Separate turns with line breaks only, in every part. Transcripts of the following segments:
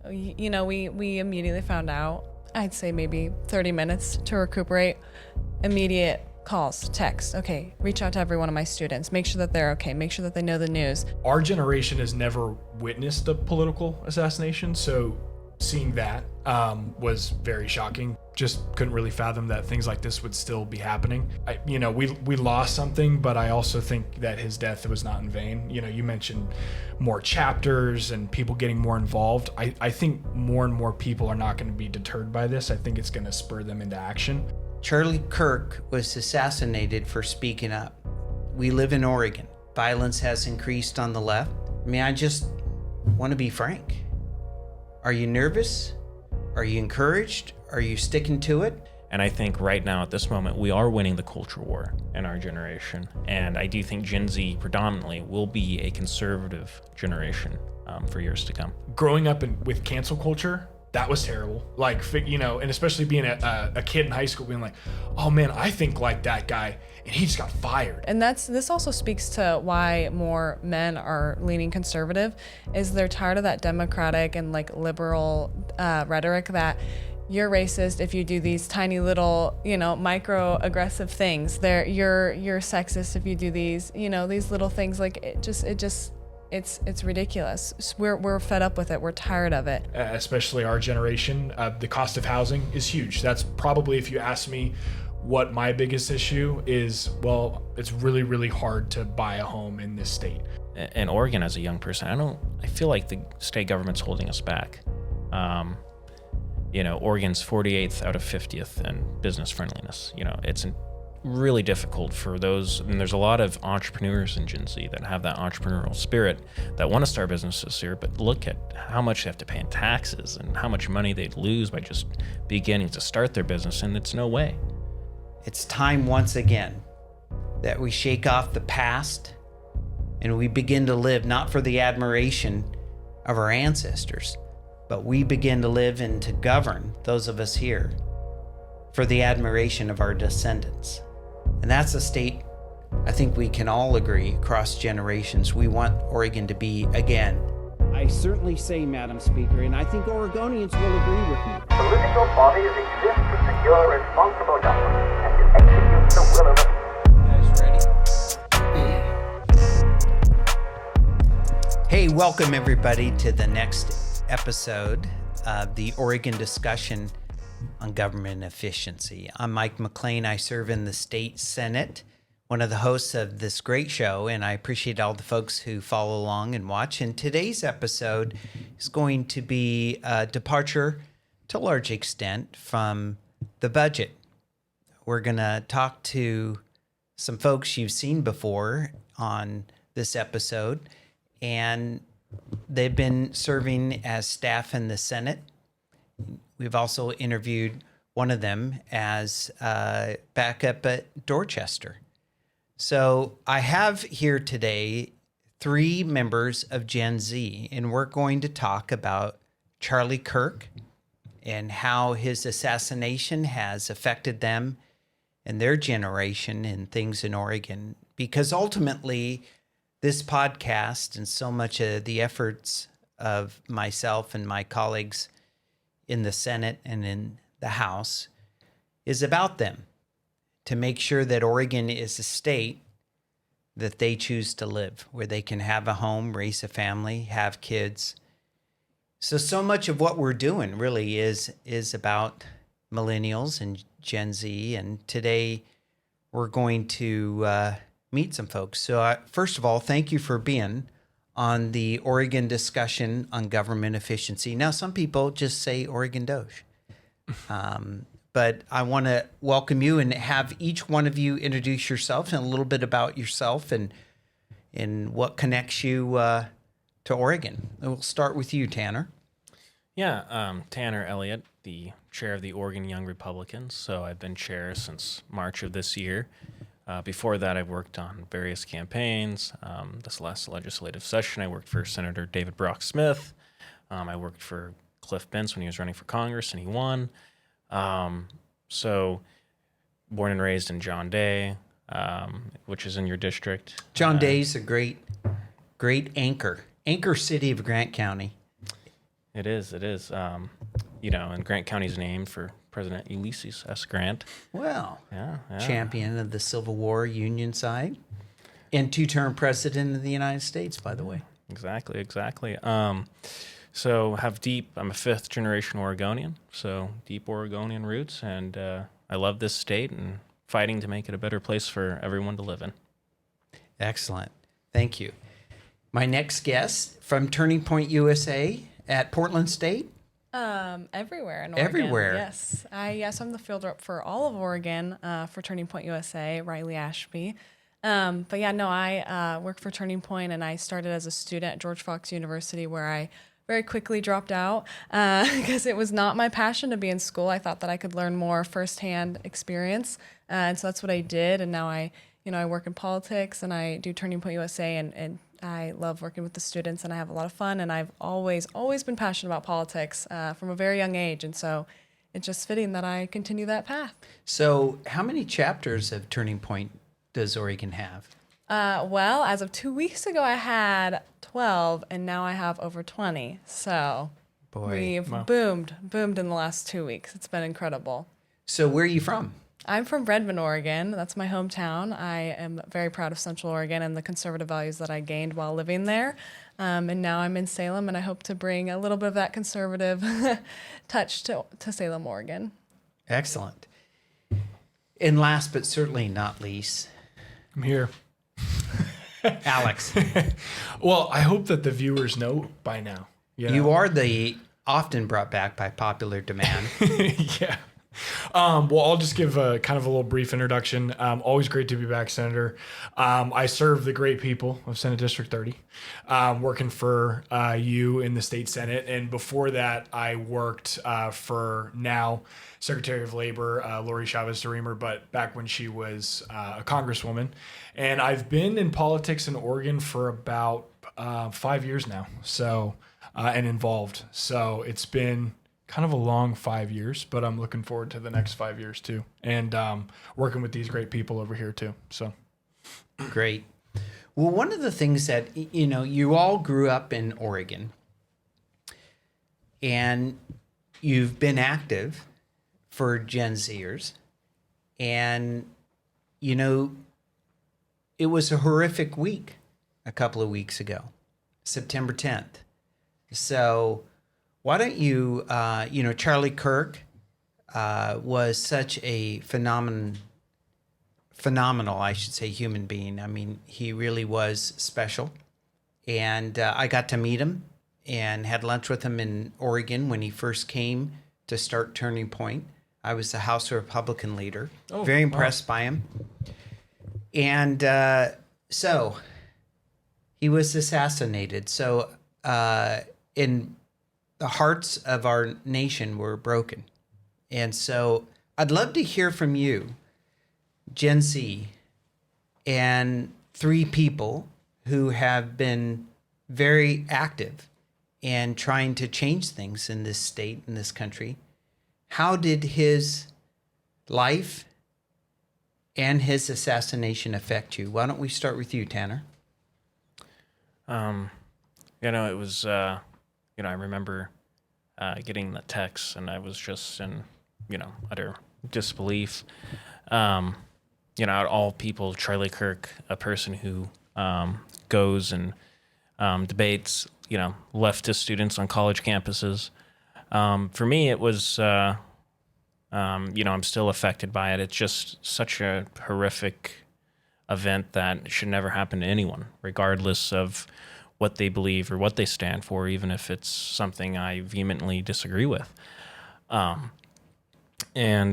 we immediately found out. I'd say maybe 30 minutes to recuperate. Immediate calls, texts. Okay, reach out to every one of my students. Make sure that they're okay. Make sure that they know the news.
Our generation has never witnessed a political assassination, so seeing that was very shocking. Just couldn't really fathom that things like this would still be happening. We lost something, but I also think that his death was not in vain. You mentioned more chapters and people getting more involved. I think more and more people are not going to be deterred by this. I think it's going to spur them into action.
Charlie Kirk was assassinated for speaking up. We live in Oregon. Violence has increased on the left. I just want to be frank. Are you nervous? Are you encouraged? Are you sticking to it?
And I think right now at this moment, we are winning the culture war in our generation. And I do think Gen Z predominantly will be a conservative generation for years to come.
Growing up with cancel culture, that was terrible. And especially being a kid in high school being like, oh man, I think like that guy, and he just got fired.
And this also speaks to why more men are leaning conservative, is they're tired of that democratic and liberal rhetoric that you're racist if you do these tiny little, micro aggressive things. You're sexist if you do these, these little things. It's ridiculous. We're fed up with it. We're tired of it.
Especially our generation. The cost of housing is huge. That's probably, if you ask me what my biggest issue is, well, it's really, really hard to buy a home in this state.
In Oregon, as a young person, I feel like the state government's holding us back. Oregon's 48th out of 50th in business friendliness. It's really difficult for those, and there's a lot of entrepreneurs in Gen Z that have that entrepreneurial spirit that want to start businesses here, but look at how much they have to pay in taxes and how much money they'd lose by just beginning to start their business, and it's no way.
It's time once again that we shake off the past and we begin to live not for the admiration of our ancestors, but we begin to live and to govern, those of us here, for the admiration of our descendants. And that's a state I think we can all agree across generations we want Oregon to be again.
I certainly say, Madam Speaker, and I think Oregonians will agree with me.
Political bodies exist to secure responsible government and to execute the will of the
Hey, welcome everybody to the next episode of the Oregon discussion on government efficiency. I'm Mike McLane. I serve in the state Senate, one of the hosts of this great show, and I appreciate all the folks who follow along and watch. And today's episode is going to be a departure to a large extent from the budget. We're going to talk to some folks you've seen before on this episode, and they've been serving as staff in the Senate. We've also interviewed one of them as backup at Dorchester. So I have here today 3 members of Gen Z, and we're going to talk about Charlie Kirk and how his assassination has affected them and their generation and things in Oregon. Because ultimately, this podcast and so much of the efforts of myself and my colleagues in the Senate and in the House is about them, to make sure that Oregon is a state that they choose to live, where they can have a home, raise a family, have kids. So much of what we're doing really is about millennials and Gen Z, and today we're going to meet some folks. So first of all, thank you for being on the Oregon discussion on government efficiency. Now, some people just say Oregon D.O.G.E. But I want to welcome you and have each one of you introduce yourself and a little bit about yourself and what connects you to Oregon. And we'll start with you, Tanner.
Yeah, Tanner Elliott, the chair of the Oregon Young Republicans. So I've been chair since March of this year. Before that, I've worked on various campaigns. This last legislative session, I worked for Senator David Brock Smith. I worked for Cliff Bentz when he was running for Congress, and he won. So born and raised in John Day, which is in your district.
John Day's a great anchor city of Grant County.
It is. It is. And Grant County's named for President Ulysses S. Grant.
Well,
Yeah.
champion of the Civil War Union side and two-term president of the United States, by the way.
Exactly. So I'm a fifth generation Oregonian, so deep Oregonian roots, and I love this state and fighting to make it a better place for everyone to live in.
Excellent. Thank you. My next guest from Turning Point USA at Portland State.
Everywhere in Oregon.
Everywhere.
Yes. I'm the field rep for all of Oregon for Turning Point USA, Riley Ashby. I work for Turning Point, and I started as a student at George Fox University, where I very quickly dropped out because it was not my passion to be in school. I thought that I could learn more firsthand experience, and so that's what I did. And now I work in politics, and I do Turning Point USA, and I love working with the students, and I have a lot of fun. And I've always been passionate about politics from a very young age, and so it's just fitting that I continue that path.
So how many chapters of Turning Point does Oregon have?
As of 2 weeks ago, I had 12, and now I have over 20. So we've boomed in the last 2 weeks. It's been incredible.
So where are you from?
I'm from Redmond, Oregon. That's my hometown. I am very proud of Central Oregon and the conservative values that I gained while living there. And now I'm in Salem, and I hope to bring a little bit of that conservative touch to Salem, Oregon.
Excellent. And last but certainly not least,
I'm here.
Alex.
Well, I hope that the viewers know by now.
You are the often brought back by popular demand.
Yeah. I'll just give a kind of a little brief introduction. Always great to be back, Senator. I serve the great people of Senate District 30, working for you in the state Senate. And before that, I worked for now Secretary of Labor, Lori Chavez-DeRemer, but back when she was a congresswoman. And I've been in politics in Oregon for about 5 years now, and involved. So it's been kind of a long 5 years, but I'm looking forward to the next 5 years too, and working with these great people over here too. So
great. Well, one of the things that you all grew up in Oregon, and you've been active for Gen Zers, and it was a horrific week a couple of weeks ago, September 10th. So why don't you, Charlie Kirk was such a phenomenal, I should say, human being. I mean, he really was special. And I got to meet him and had lunch with him in Oregon when he first came to start Turning Point. I was the House Republican leader. Very impressed by him. And so he was assassinated. So in the hearts of our nation were broken. And so I'd love to hear from you, Gen Z, and three people who have been very active in trying to change things in this state, in this country. How did his life and his assassination affect you? Why don't we start with you, Tanner?
It was, I remember getting the text, and I was just in, utter disbelief. Out of all people, Charlie Kirk, a person who goes and debates, leftist students on college campuses. For me, it was, I'm still affected by it. It's just such a horrific event that should never happen to anyone, regardless of what they believe or what they stand for, even if it's something I vehemently disagree with. And,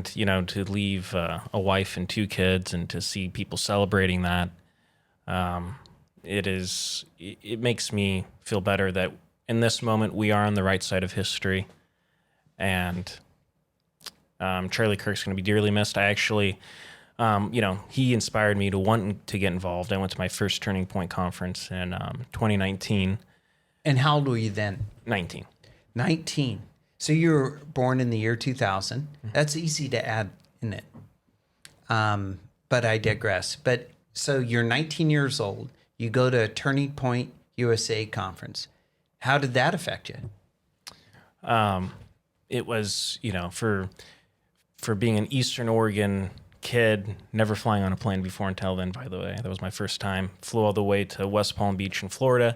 to leave a wife and two kids and to see people celebrating that, it makes me feel better that in this moment we are on the right side of history. And Charlie Kirk's going to be dearly missed. I actually, he inspired me to want to get involved. I went to my first Turning Point conference in 2019.
And how old were you then?
19.
19. So you were born in the year 2000. That's easy to add, isn't it? But I digress. But so you're 19 years old. You go to a Turning Point USA conference. How did that affect you?
It was, for being an Eastern Oregon kid, never flying on a plane before until then, by the way. That was my first time. Flew all the way to West Palm Beach in Florida.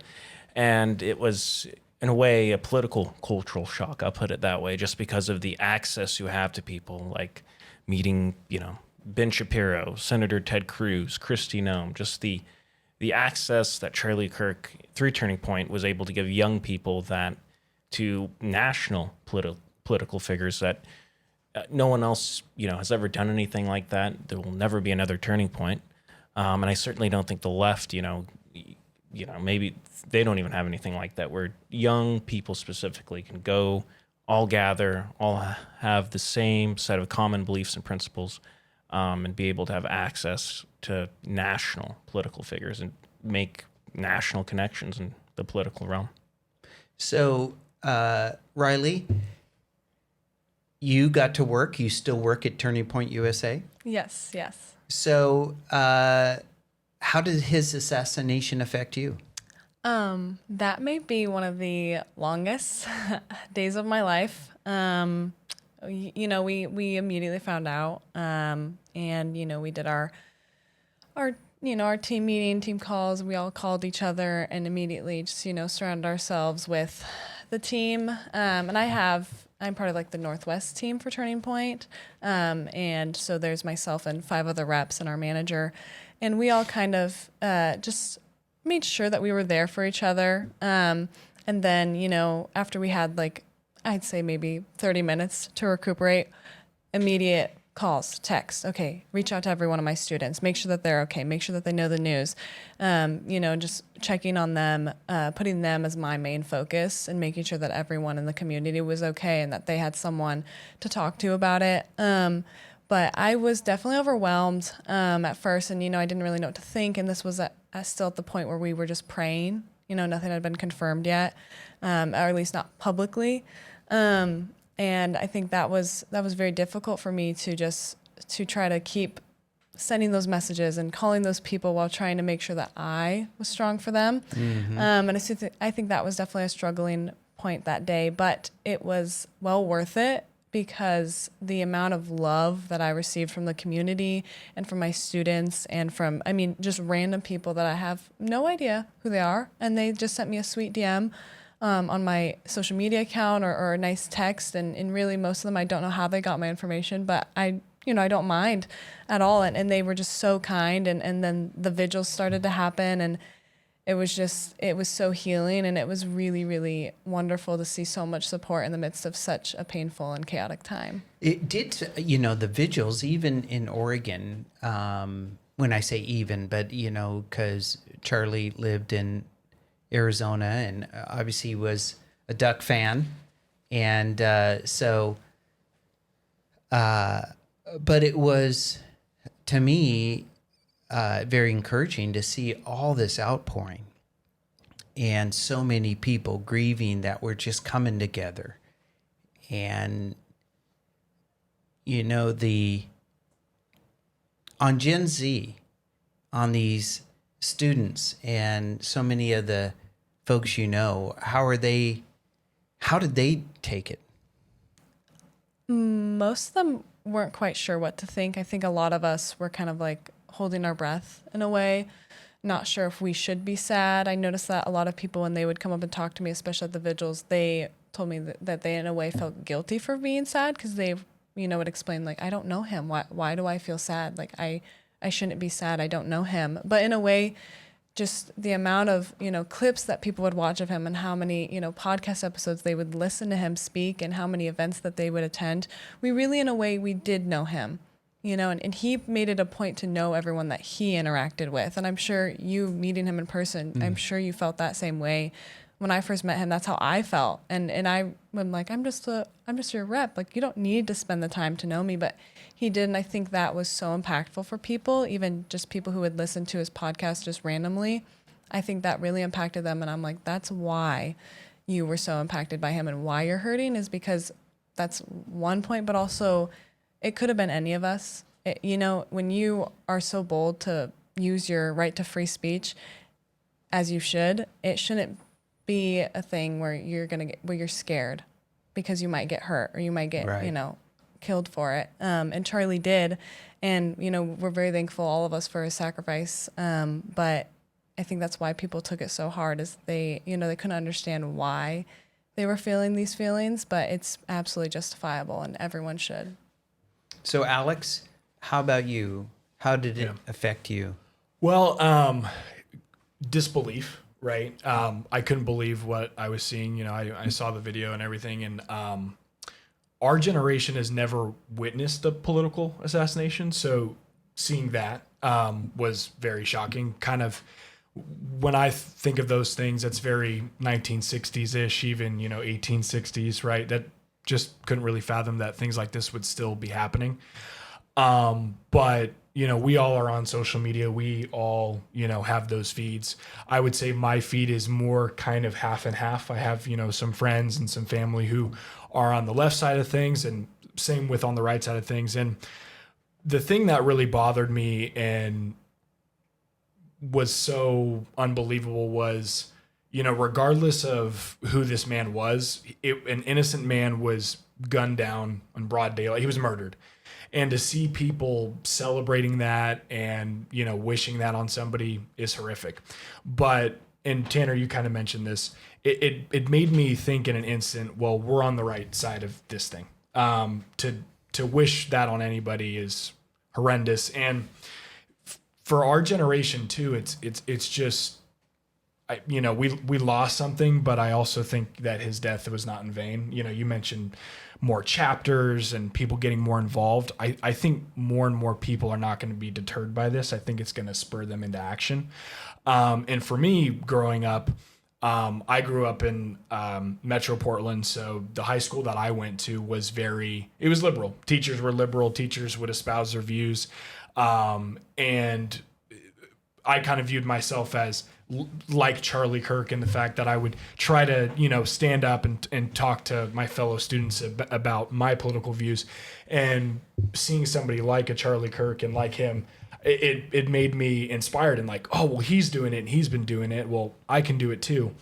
And it was, in a way, a political cultural shock, I'll put it that way, just because of the access you have to people, like meeting, Ben Shapiro, Senator Ted Cruz, Kristi Noem, just the access that Charlie Kirk, through Turning Point, was able to give young people to national political figures that no one else, has ever done anything like that. There will never be another Turning Point. And I certainly don't think the left, maybe they don't even have anything like that, where young people specifically can go, all gather, all have the same set of common beliefs and principles, and be able to have access to national political figures and make national connections in the political realm.
So, Riley, you got to work. You still work at Turning Point USA?
Yes, yes.
So, how did his assassination affect you?
That may be one of the longest days of my life. We immediately found out, and we did our team meeting, team calls. We all called each other and immediately just surrounded ourselves with the team. And I'm part of like the Northwest team for Turning Point, and so there's myself and 5 other reps and our manager, and we all kind of just made sure that we were there for each other. And then after we had I'd say maybe 30 minutes to recuperate, immediate calls, texts. Okay, reach out to every one of my students. Make sure that they're okay. Make sure that they know the news. Just checking on them, putting them as my main focus and making sure that everyone in the community was okay and that they had someone to talk to about it. But I was definitely overwhelmed at first, and, I didn't really know what to think. And this was still at the point where we were just praying. Nothing had been confirmed yet, or at least not publicly. And I think that was very difficult for me to try to keep sending those messages and calling those people while trying to make sure that I was strong for them. Mm-hmm. And I think that was definitely a struggling point that day, but it was well worth it because the amount of love that I received from the community and from my students and from, just random people that I have no idea who they are. And they just sent me a sweet DM on my social media account or a nice text. And really most of them, I don't know how they got my information, but I don't mind at all. And they were just so kind. And then the vigils started to happen, and it was so healing, and it was really, really wonderful to see so much support in the midst of such a painful and chaotic time. It
did, the vigils, even in Oregon, when I say even, but, because Charlie lived in Arizona and obviously was a Duck fan. And but it was, to me, very encouraging to see all this outpouring and so many people grieving that were just coming together. And, on Gen Z, on these students and so many of the folks, how did they take it?
Most of them weren't quite sure what to think. I think a lot of us were kind of holding our breath in a way, not sure if we should be sad. I noticed that a lot of people, when they would come up and talk to me, especially at the vigils, they told me that they in a way felt guilty for being sad because they, would explain I don't know him. Why do I feel sad? I shouldn't be sad. I don't know him. But in a way, just the amount of, clips that people would watch of him and how many, podcast episodes they would listen to him speak and how many events that they would attend, we really, in a way, we did know him. And he made it a point to know everyone that he interacted with. And I'm sure you meeting him in person, I'm sure you felt that same way. When I first met him, that's how I felt. And I'm I'm just your rep. You don't need to spend the time to know me, but he did. And I think that was so impactful for people, even just people who would listen to his podcast just randomly. I think that really impacted them. And I'm that's why you were so impacted by him and why you're hurting, is because that's one point, but also it could have been any of us. When you are so bold to use your right to free speech, as you should, it shouldn't be a thing where you're scared. because you might get hurt or you might get,
Right.
you know, killed for it. And Charlie did. And, you know, we're very thankful, all of us, for his sacrifice. But I think that's why people took it so hard, is they, you know, they couldn't understand why they were feeling these feelings, but it's absolutely justifiable and everyone should.
So, Alex, how about you? How did it affect you?
Well, disbelief, right? I couldn't believe what I was seeing. You know, I saw the video and everything, and our generation has never witnessed a political assassination, so seeing that was very shocking. Kind of, when I think of those things, that's very 1960s-ish, even, you know, 1860s, right? That just couldn't really fathom that things like this would still be happening. But, you know, we all are on social media. We all, you know, have those feeds. I would say my feed is more kind of half and half. I have, you know, some friends and some family who are on the left side of things, and same with on the right side of things. And the thing that really bothered me and was so unbelievable was, you know, regardless of who this man was, an innocent man was gunned down in broad daylight. He was murdered. And to see people celebrating that and, you know, wishing that on somebody is horrific. But, and Tanner, you kind of mentioned this, it made me think in an instant, well, we're on the right side of this thing. To wish that on anybody is horrendous. And for our generation too, it's just, you know, we lost something, but I also think that his death was not in vain. You know, you mentioned more chapters and people getting more involved. I think more and more people are not going to be deterred by this. I think it's going to spur them into action. And for me, growing up, I grew up in Metro Portland, so the high school that I went to was it was liberal. Teachers were liberal. Teachers would espouse their views. And I kind of viewed myself as like Charlie Kirk, in the fact that I would try to, you know, stand up and talk to my fellow students about my political views. And seeing somebody like a Charlie Kirk and like him, it made me inspired and like, oh, well, he's doing it and he's been doing it. Well, I can do it too.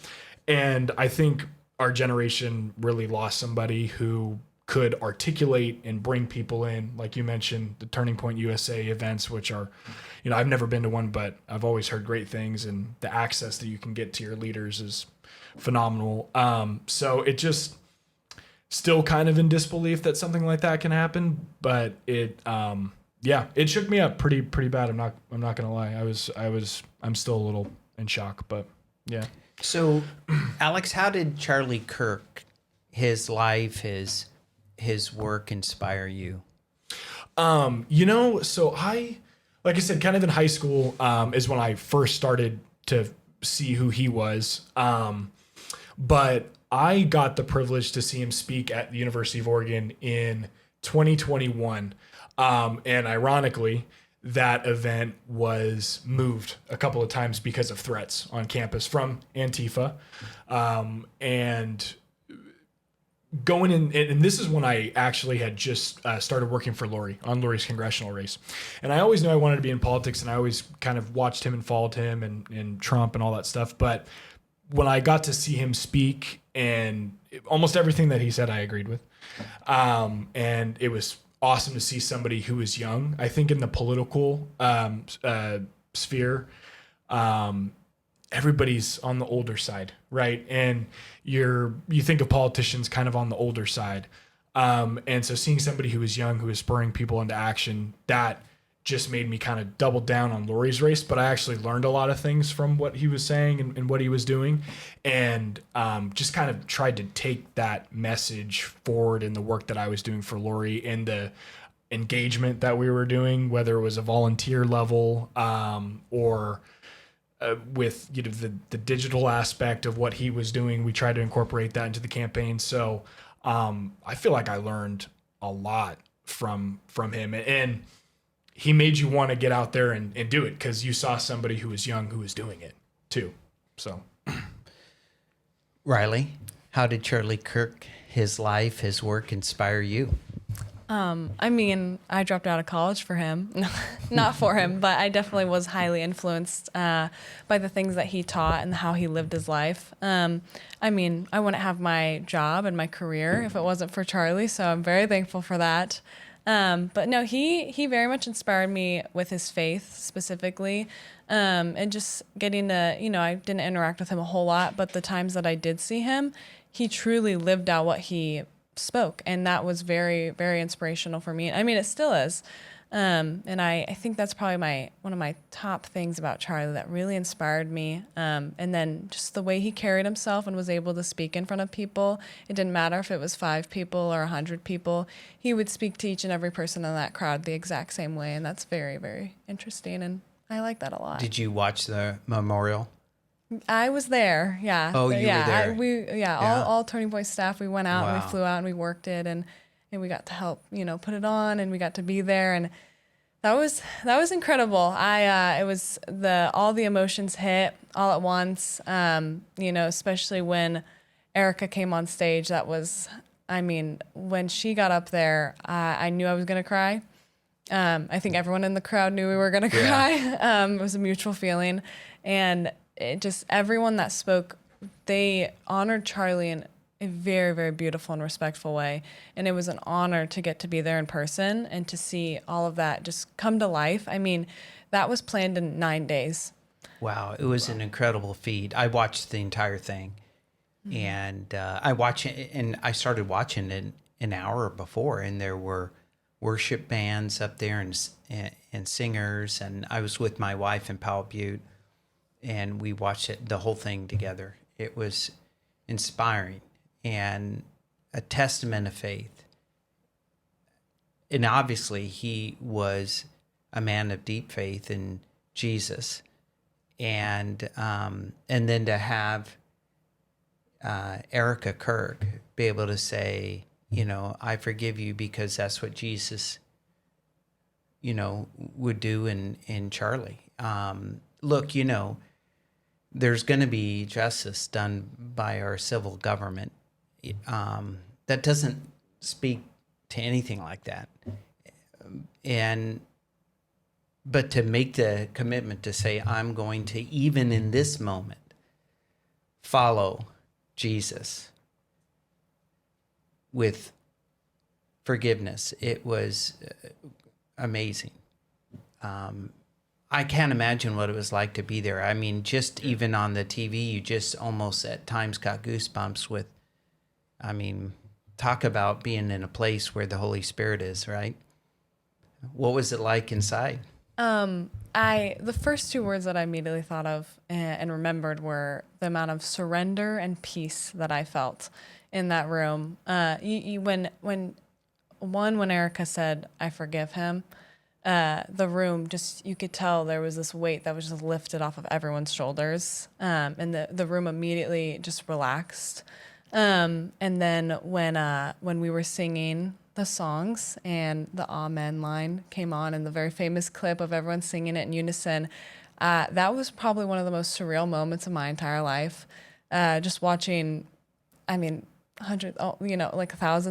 And I think our generation really lost somebody who could articulate and bring people in. Like you mentioned, the Turning Point USA events, which are, you know, I've never been to one, but I've always heard great things, and the access that you can get to your leaders is phenomenal. So it just still kind of in disbelief that something like that can happen, but it shook me up pretty bad. I'm not gonna lie. I'm still a little in shock, but yeah.
So, Alex, how did Charlie Kirk, his life, his work inspire you?
You know, so like I said, kind of in high school is when I first started to see who he was. But I got the privilege to see him speak at the University of Oregon in 2021. And ironically, that event was moved a couple of times because of threats on campus from Antifa. And going in, and this is when I actually had just started working for Lori on Lori's congressional race. And I always knew I wanted to be in politics, and I always kind of watched him and followed him and Trump and all that stuff. But when I got to see him speak, and almost everything that he said, I agreed with. And it was awesome to see somebody who was young. I think in the political sphere, everybody's on the older side, right? And you think of politicians kind of on the older side. And so seeing somebody who was young, who was spurring people into action, that just made me kind of double down on Lori's race. But I actually learned a lot of things from what he was saying and what he was doing, and just kind of tried to take that message forward in the work that I was doing for Lori and the engagement that we were doing, whether it was a volunteer level or with, you know, the digital aspect of what he was doing. We tried to incorporate that into the campaign. So I feel like I learned a lot from him, and he made you want to get out there and do it because you saw somebody who was young who was doing it too. So,
Riley, how did Charlie Kirk, his life, his work inspire you?
I mean, I dropped out of college for him, not for him, but I definitely was highly influenced by the things that he taught and how he lived his life. I mean, I wouldn't have my job and my career if it wasn't for Charlie, so I'm very thankful for that. But no, he very much inspired me with his faith specifically, and just getting to, I didn't interact with him a whole lot, but the times that I did see him, he truly lived out what he spoke, and that was very, very inspirational for me. I mean, it still is. And I think that's probably one of my top things about Charlie that really inspired me. And then just the way he carried himself and was able to speak in front of people. It didn't matter if it was 5 people or 100 people. He would speak to each and every person in that crowd the exact same way. And that's very, very interesting. And I like that a lot.
Did you watch the memorial?
I was there, yeah.
Oh, you were there.
Yeah. All Turning Point staff, we went out and
Wow.
we flew out and we worked it, and we got to help, put it on, and we got to be there, and that was incredible. It was all the emotions hit all at once. Especially when Erica came on stage. That was, when she got up there, I knew I was gonna cry. I think everyone in the crowd knew we were gonna cry. It was a mutual feeling, and it just everyone that spoke, they honored Charlie in a very, very beautiful and respectful way. And it was an honor to get to be there in person and to see all of that just come to life. I mean, that was planned in 9 days.
Wow, it was an incredible feat. I watched the entire thing, and I started watching it an hour before, and there were worship bands up there and singers, and I was with my wife in Powell Butte, and we watched the whole thing together. It was inspiring and a testament of faith. And obviously, he was a man of deep faith in Jesus. And then to have Erica Kirk be able to say, I forgive you because that's what Jesus, would do in Charlie. Look, there's going to be justice done by our civil government. That doesn't speak to anything like that. But to make the commitment to say, I'm going to, even in this moment, follow Jesus with forgiveness, it was amazing. I can't imagine what it was like to be there. I mean, just even on the TV, you just almost at times got goosebumps with, talk about being in a place where the Holy Spirit is, right? What was it like inside?
The first 2 words that I immediately thought of and remembered were the amount of surrender and peace that I felt in that room. When Erica said, I forgive him, the room you could tell there was this weight that was just lifted off of everyone's shoulders. And the room immediately just relaxed. And then when we were singing the songs and the Amen line came on and the very famous clip of everyone singing it in unison, that was probably one of the most surreal moments of my entire life. Just watching, thousands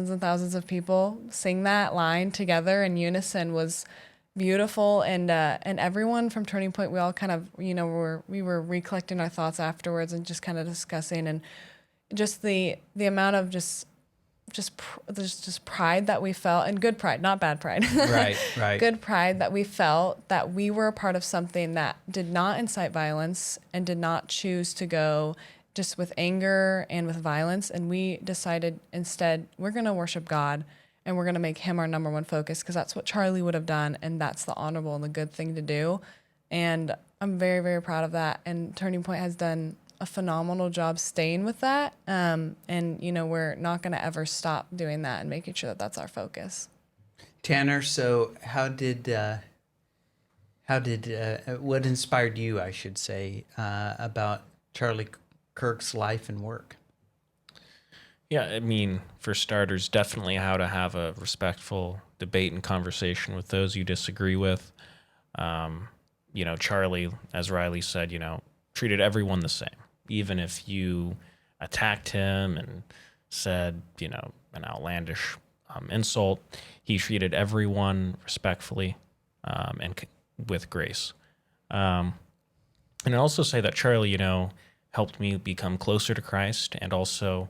and thousands of people sing that line together in unison was beautiful. And everyone from Turning Point, we all kind of, we were recollecting our thoughts afterwards and just kind of discussing, and just the amount of just pride that we felt, and good pride, not bad pride.
Right.
Good pride that we felt that we were a part of something that did not incite violence and did not choose to go just with anger and with violence. And we decided instead, we're going to worship God and we're going to make him our number one focus, because that's what Charlie would have done. And that's the honorable and the good thing to do. And I'm very, very proud of that. And Turning Point has done a phenomenal job staying with that. And, we're not going to ever stop doing that and making sure that that's our focus.
Tanner, so what inspired you, I should say, about Charlie Kirk's life and work?
Yeah, for starters, definitely how to have a respectful debate and conversation with those you disagree with. Charlie, as Riley said, treated everyone the same. Even if you attacked him and said, an outlandish insult. He treated everyone respectfully and with grace. And I also say that Charlie, helped me become closer to Christ, and also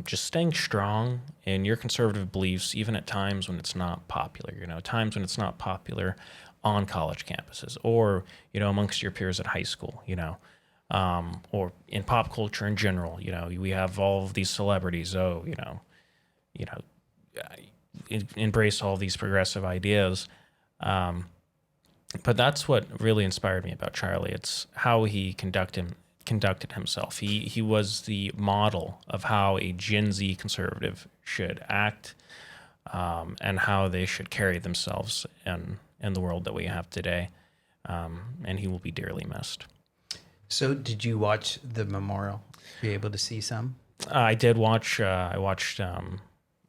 just staying strong in your conservative beliefs, even at times when it's not popular, times when it's not popular on college campuses or, amongst your peers at high school, or in pop culture in general. We have all of these celebrities, embrace all these progressive ideas. But that's what really inspired me about Charlie. It's how he conducted himself. He was the model of how a Gen Z conservative should act, and how they should carry themselves in the world that we have today. And he will be dearly missed.
So did you watch the memorial? Be able to see some?
I did watch. I watched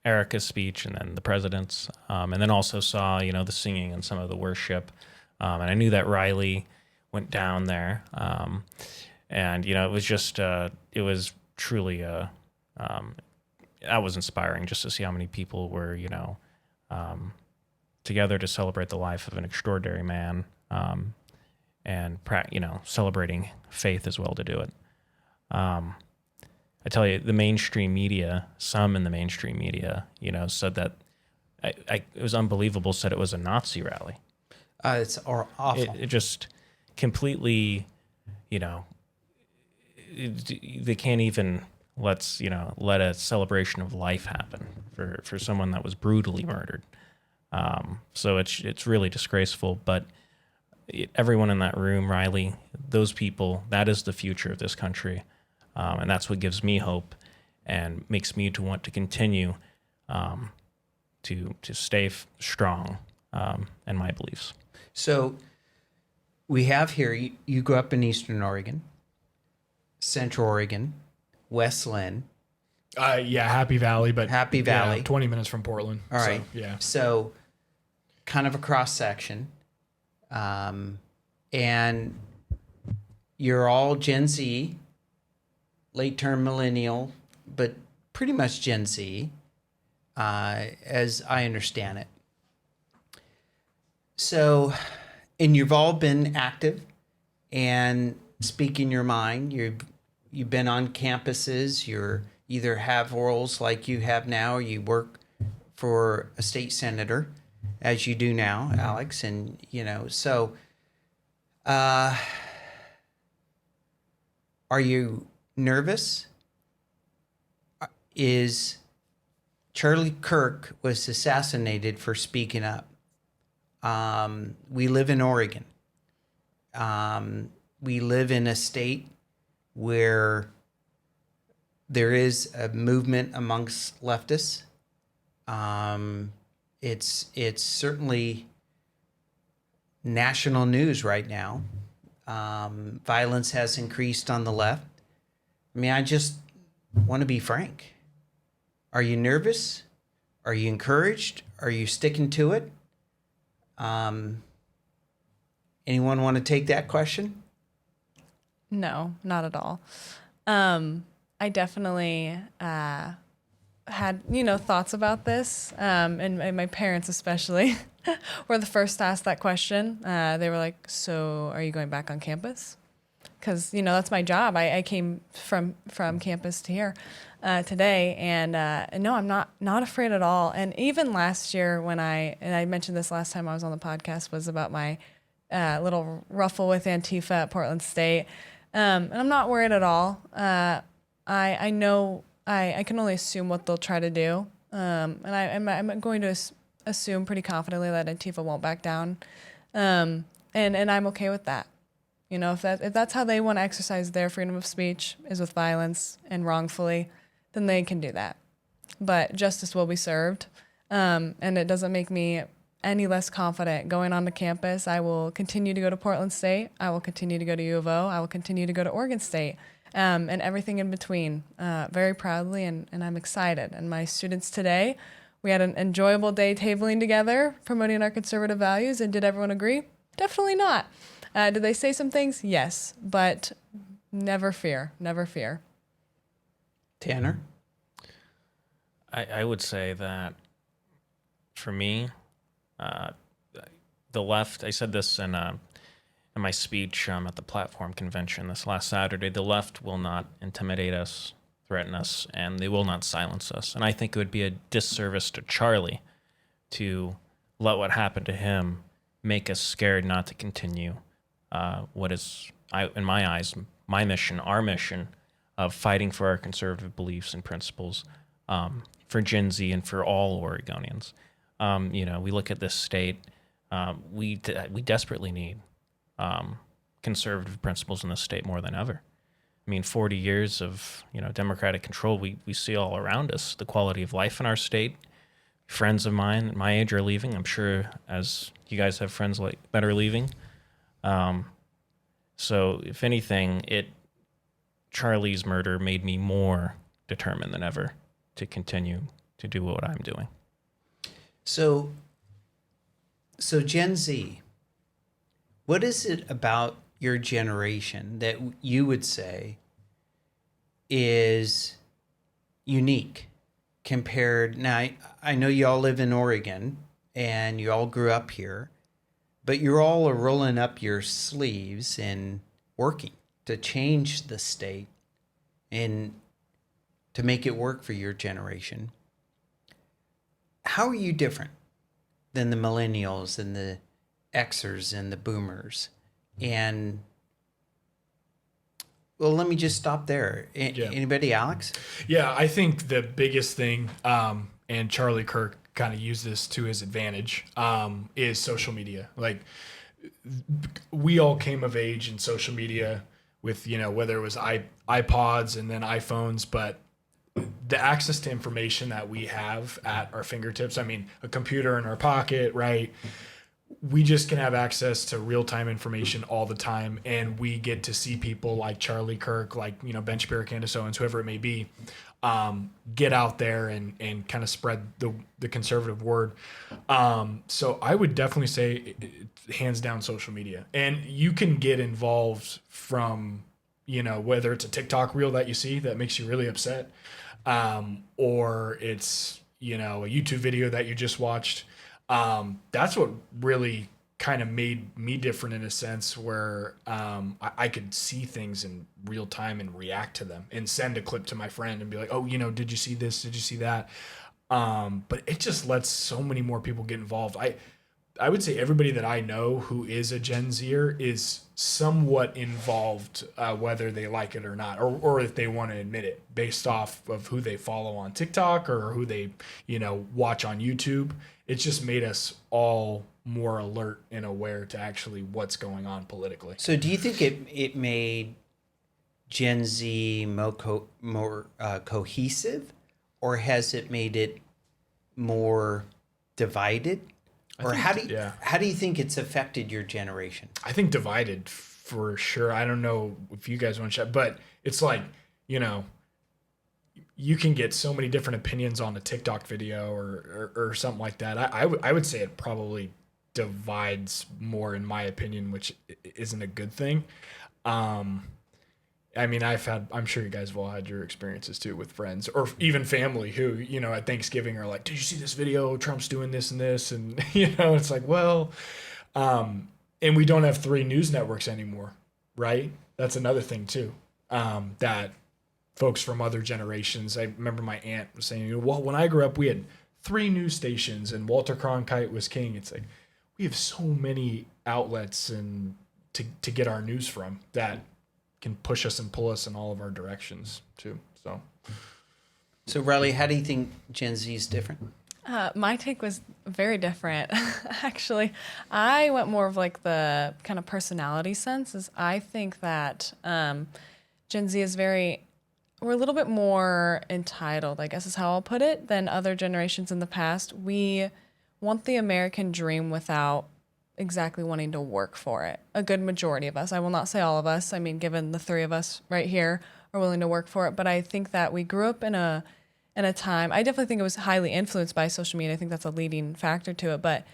Erica's speech and then the president's, and then also saw the singing and some of the worship. And I knew that Rille went down there, and it was just it was truly that was inspiring just to see how many people were together to celebrate the life of an extraordinary man, and celebrating faith as well to do it. I tell you, the mainstream media, some in the mainstream media, said that it was unbelievable. Said it was a Nazi rally.
It's awful.
It just completely, they can't even let a celebration of life happen for someone that was brutally murdered. So it's really disgraceful. But everyone in that room, Rille, those people, that is the future of this country. And that's what gives me hope and makes me to want to continue to stay strong in my beliefs.
So we have here, you grew up in Eastern Oregon, Central Oregon, West Linn.
Happy Valley, but
Happy Valley.
20 minutes from Portland.
All right.
So, yeah.
So kind of a cross section. And you're all Gen Z, late term millennial, but pretty much Gen Z, as I understand it. So, and you've all been active and speaking your mind. You've been on campuses. You're either have roles like you have now, or you work for a state senator, as you do now, Alex. And so, are you nervous? Is Charlie Kirk was assassinated for speaking up. We live in Oregon. We live in a state where there is a movement amongst leftists. It's certainly national news right now. Violence has increased on the left. I mean, I just want to be frank. Are you nervous? Are you encouraged? Are you sticking to it? Anyone want to take that question?
No, not at all. I definitely had, thoughts about this, and my parents especially were the first to ask that question. They were like, so are you going back on campus? Because, that's my job. I came from campus to here today, and no, I'm not afraid at all. And even last year when I mentioned this last time I was on the podcast, was about my little ruffle with Antifa at Portland State. And I'm not worried at all. I know I can only assume what they'll try to do. And I'm going to assume pretty confidently that Antifa won't back down. And I'm okay with that. If that's how they want to exercise their freedom of speech is with violence and wrongfully, then they can do that. But justice will be served. And it doesn't make me any less confident going on to campus. I will continue to go to Portland State. I will continue to go to U of O. I will continue to go to Oregon State, and everything in between, very proudly, and I'm excited. And my students today, we had an enjoyable day tabling together, promoting our conservative values, and did everyone agree? Definitely not. Did they say some things? Yes, but never fear, never fear.
Tanner?
I would say that for me, the left, I said this in my speech at the platform convention this last Saturday, the left will not intimidate us, threaten us, and they will not silence us. And I think it would be a disservice to Charlie to let what happened to him make us scared not to continue what is, in my eyes, my mission, our mission of fighting for our conservative beliefs and principles for Gen Z and for all Oregonians. We look at this state, we desperately need conservative principles in this state more than ever. I mean, 40 years of democratic control, we see all around us the quality of life in our state. Friends of mine at my age are leaving. I'm sure as you guys have friends that are leaving. So if anything, Charlie's murder made me more determined than ever to continue to do what I'm doing.
So Gen Z, what is it about your generation that you would say is unique compared? Now, I know you all live in Oregon and you all grew up here, but you're all rolling up your sleeves and working to change the state and to make it work for your generation. How are you different than the millennials and the Xers and the boomers? And well, let me just stop there. Anybody, Alex?
Yeah, I think the biggest thing, and Charlie Kirk kind of used this to his advantage, is social media. Like, we all came of age in social media with, whether it was iPods and then iPhones, but the access to information that we have at our fingertips, I mean, a computer in our pocket, right? We just can have access to real-time information all the time, and we get to see people like Charlie Kirk, like, Ben Shapiro, Candace Owens, whoever it may be, get out there and kind of spread the conservative word. So I would definitely say hands down social media. And you can get involved from, whether it's a TikTok reel that you see that makes you really upset, or it's, a YouTube video that you just watched. That's what really kind of made me different in a sense where I could see things in real time and react to them and send a clip to my friend and be like, oh, did you see this? Did you see that? But it just lets so many more people get involved. I would say everybody that I know who is a Gen Zer is somewhat involved, whether they like it or not, or if they want to admit it, based off of who they follow on TikTok or who they, watch on YouTube. It's just made us all more alert and aware to actually what's going on politically.
So do you think it made Gen Z more cohesive, or has it made it more divided? How do you think it's affected your generation?
I think divided for sure. I don't know if you guys want to chat, but it's like, you can get so many different opinions on a TikTok video or something like that. I would say it probably divides more, in my opinion, which isn't a good thing. I mean, I'm sure you guys have all had your experiences too with friends or even family who, at Thanksgiving are like, did you see this video? Trump's doing this and this. And, it's like, well, and we don't have 3 news networks anymore, right? That's another thing too, that folks from other generations, I remember my aunt was saying, well, when I grew up, we had 3 news stations and Walter Cronkite was king. It's like, we have so many outlets and to get our news from that can push us and pull us in all of our directions too. So
Rille, how do you think Gen Z is different?
My take was very different. Actually, I went more of like the kind of personality sense. Is I think that Gen Z is we're a little bit more entitled, I guess is how I'll put it, than other generations in the past. We want the American dream without exactly wanting to work for it. A good majority of us. I will not say all of us. I mean, given the 3 of us right here are willing to work for it. But I think that we grew up in a time, I definitely think it was highly influenced by social media. I think that's a leading factor to it. But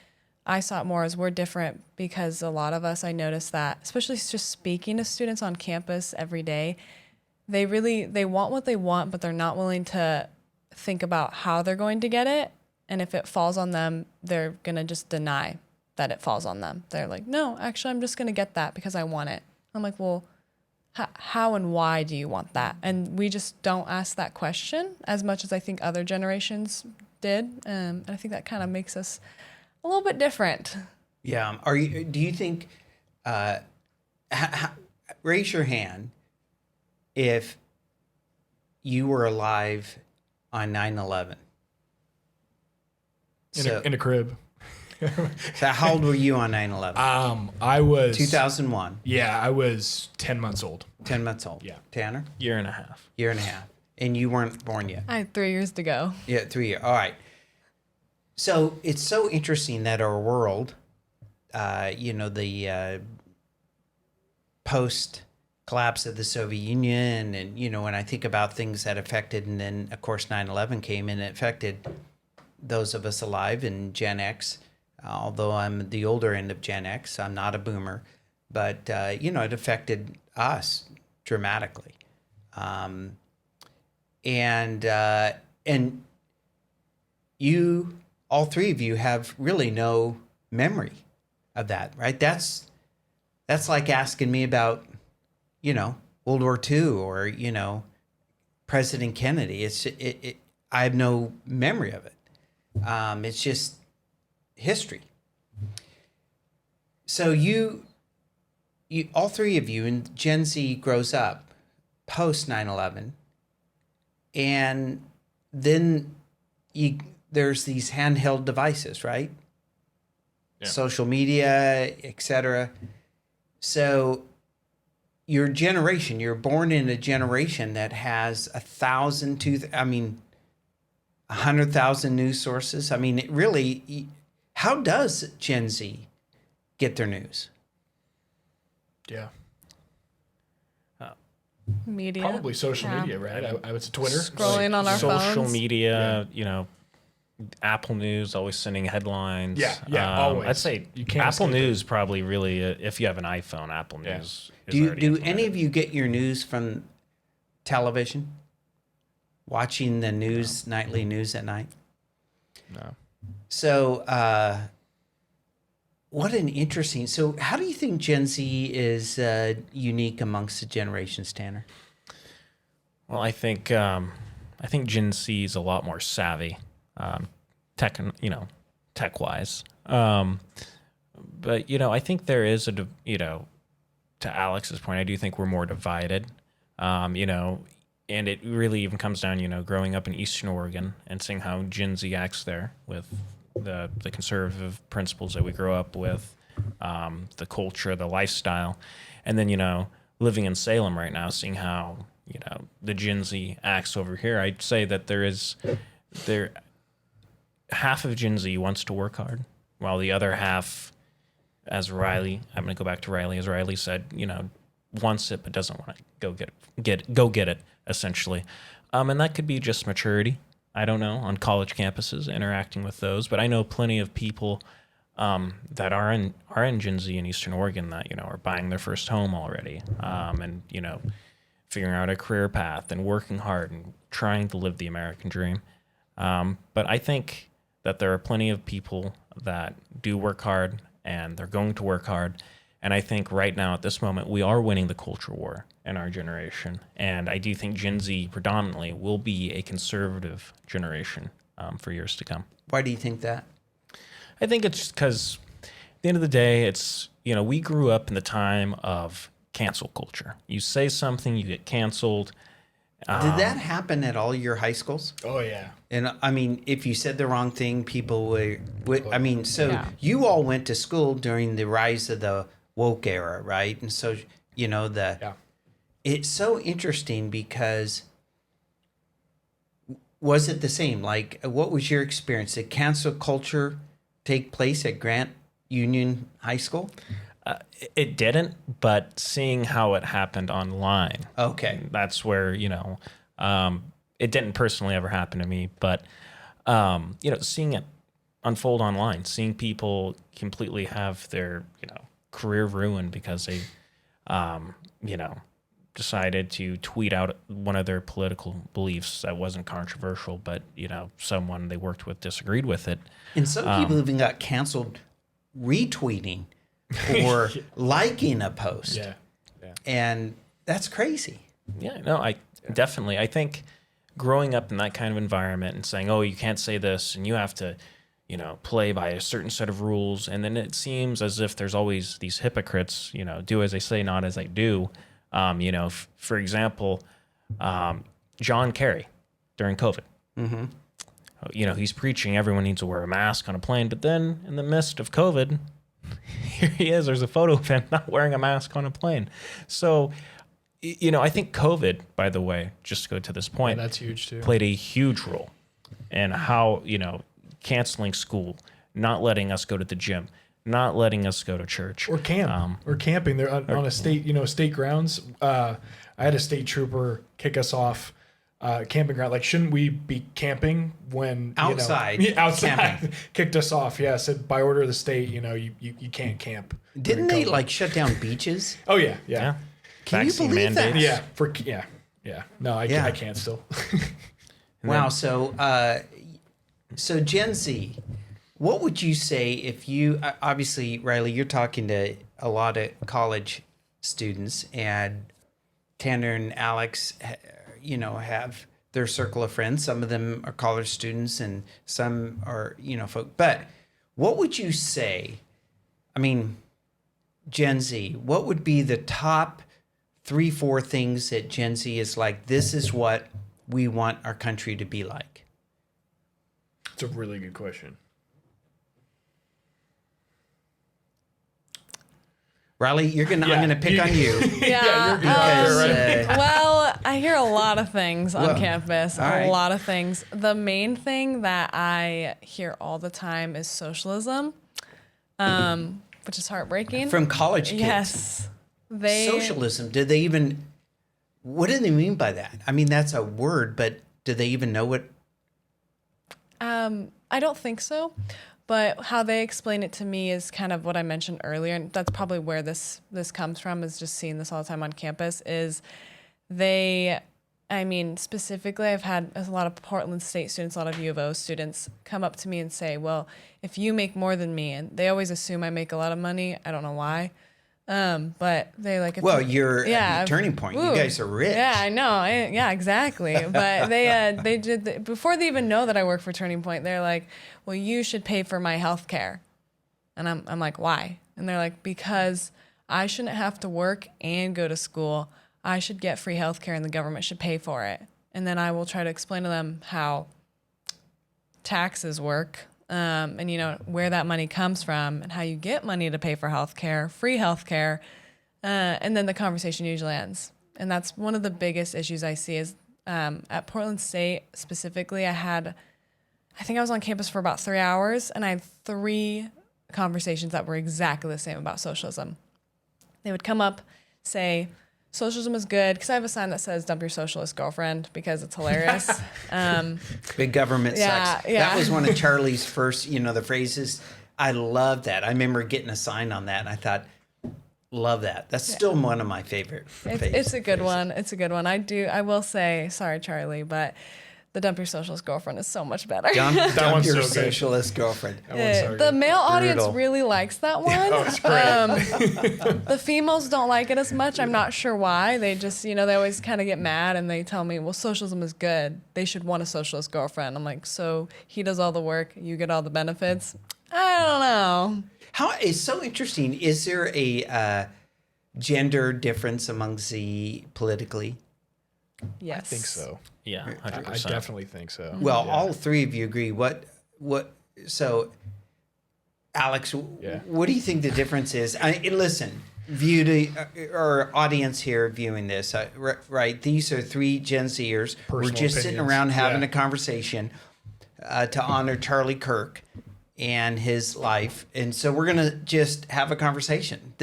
I saw it more as we're different because a lot of us, I noticed that, especially just speaking to students on campus every day, they want what they want, but they're not willing to think about how they're going to get it And if it falls on them, they're going to just deny that it falls on them. They're like, no, actually, I'm just going to get that because I want it. I'm like, well, how and why do you want that? And we just don't ask that question as much as I think other generations did. And I think that kind of makes us a little bit different.
Yeah. Do you think, raise your hand if you were alive on 9/11.
In a crib.
So how old were you on 9/11?
I was
2001.
Yeah, I was 10 months old.
10 months old.
Yeah.
Tanner?
Year and a half.
Year and a half. And you weren't born yet.
I had 3 years to go.
Yeah, 3 years. All right. So it's so interesting that our world, the post collapse of the Soviet Union, and when I think about things that affected, and then of course 9/11 came and it affected those of us alive in Gen X. Although I'm the older end of Gen X, I'm not a boomer, but it affected us dramatically, and you, all three of you, have really no memory of that, right? That's like asking me about, World War II or President Kennedy. I have no memory of it. It's just history. So you all three of you, and Gen Z grows up post 9/11, and then there's these handheld devices, right?
Yeah.
Social media, etc. So your generation, you're born in a generation that has 100,000 news sources. I mean, it really, how does Gen Z get their news?
Yeah.
Media.
Probably social
Yeah.
media, right? I would say Twitter.
Scrolling on our
Social
phones.
media, Apple News always sending headlines.
Yeah, always.
I'd say
You can't
Apple
escape it.
News probably really, if you have an iPhone, Apple News. Is
Do
already
any
implemented.
of you get your news from television? Watching the news, nightly news at night?
No.
So, what an interesting. So, how do you think Gen Z is unique amongst the generations, Tanner?
Well, I think Gen Z is a lot more savvy, tech wise. But I think there is to Alex's point, I do think we're more divided. And it really even comes down, growing up in Eastern Oregon and seeing how Gen Z acts there with the conservative principles that we grow up with, the culture, the lifestyle, and then living in Salem right now, seeing how the Gen Z acts over here. I'd say that half of Gen Z wants to work hard, while the other half, as Riley, I'm going to go back to Riley, as Riley said, wants it but doesn't want to go get it essentially, and that could be just maturity. I don't know, on college campuses, interacting with those, but I know plenty of people that are in Gen Z in Eastern Oregon that are buying their first home already, and figuring out a career path and working hard and trying to live the American dream. But I think that there are plenty of people that do work hard and they're going to work hard. And I think right now at this moment, we are winning the culture war in our generation. And I do think Gen Z predominantly will be a conservative generation for years to come.
Why do you think that?
I think it's because at the end of the day, it's, we grew up in the time of cancel culture. You say something, you get canceled.
Did that happen at all your high schools?
Oh, yeah.
And I mean, if you said the wrong thing, people would
Yeah.
you all went to school during the rise of the woke era, right? And so, it's so interesting because was it the same? Like, what was your experience? Did cancel culture take place at Grant Union High School?
It didn't, but seeing how it happened online.
Okay.
That's where, it didn't personally ever happen to me, but, seeing it unfold online, seeing people completely have their, career ruined because they, decided to tweet out one of their political beliefs that wasn't controversial, but someone they worked with disagreed with it.
And some people even got canceled retweeting or liking a post.
Yeah.
And that's crazy.
Yeah, no, I think growing up in that kind of environment and saying, oh, you can't say this and you have to, play by a certain set of rules. And then it seems as if there's always these hypocrites, do as they say, not as they do. For example, John Kerry during COVID. Mm-hmm. He's preaching everyone needs to wear a mask on a plane. But then in the midst of COVID, here he is. There's a photo of him not wearing a mask on a plane. So, I think COVID, by the way, just to go to this point,
that's huge too.
Played a huge role in how, canceling school, not letting us go to the gym, not letting us go to church.
Or camping there on a state, state grounds. I had a state trooper kick us off camping ground. Like, shouldn't we be camping when
outside?
Outside
Camping.
Kicked us off. Yeah, said by order of the state, you can't camp.
Didn't they shut down beaches?
Oh yeah.
Can you believe that?
Yeah. No, I can't still.
Wow. So Gen Z, what would you say if you obviously, Riley, you're talking to a lot of college students, and Tanner and Alex, have their circle of friends. Some of them are college students, and some are folk. But what would you say? I mean, Gen Z, what would be the top 3-4 things that Gen Z is like, this is what we want our country to be like?
It's a really good question.
Riley, I'm gonna pick on you.
Yeah.
Because,
Well, I hear a lot of things on campus.
all right.
A lot of things. The main thing that I hear all the time is socialism, which is heartbreaking.
from college kids.
Yes.
Socialism. What do they mean by that? I mean, that's a word, but do they even know what?
I don't think so, but how they explain it to me is kind of what I mentioned earlier, and that's probably where this comes from, is just seeing this all the time on campus, is specifically I've had a lot of Portland State students, a lot of U of O students come up to me and say, well, if you make more than me, and they always assume I make a lot of money, I don't know why. But they like,
you're Turning Point.
Ooh,
you guys are rich.
Yeah, I know. Exactly. But they did before they even know that I work for Turning Point. They're like, well, you should pay for my health care. And I'm like, why? And they're like, because I shouldn't have to work and go to school. I should get free health care and the government should pay for it. And then I will try to explain to them how taxes work. And where that money comes from and how you get money to pay for healthcare, free healthcare, and then the conversation usually ends. And that's one of the biggest issues I see is at Portland State specifically. I think I was on campus for about 3 hours, and I had 3 conversations that were exactly the same about socialism. They would come up, say, socialism is good, because I have a sign that says dump your socialist girlfriend, because it's hilarious.
Big government sucks.
Yeah.
That was one of Charlie's first, the phrases. I love that. I remember getting a sign on that, and I thought, love that. That's still one of my favorite phrases.
It's a good one. It's a good one. I will say, sorry, Charlie, but the dump your socialist girlfriend is so much better.
Dump
one's
your
so good.
socialist girlfriend.
The male audience really likes that one.
Oh, it's great.
The females don't like it as much. I'm not sure why. They just, they always kind of get mad and they tell me, well, socialism is good. They should want a socialist girlfriend. I'm like, so he does all the work, you get all the benefits? I don't know.
It's so interesting. Is there a gender difference amongst the politically?
Yes.
I think so.
Yeah, 100%.
I definitely think so.
Well,
Yeah.
all 3 of you agree. So, Alex, what do you think the difference is? Listen, our audience here viewing this, right? These are 3 Gen Zers. We're
Personal
just sitting
opinions.
around having
Yeah.
a conversation to honor Charlie Kirk and his life. And so we're going to just have a conversation.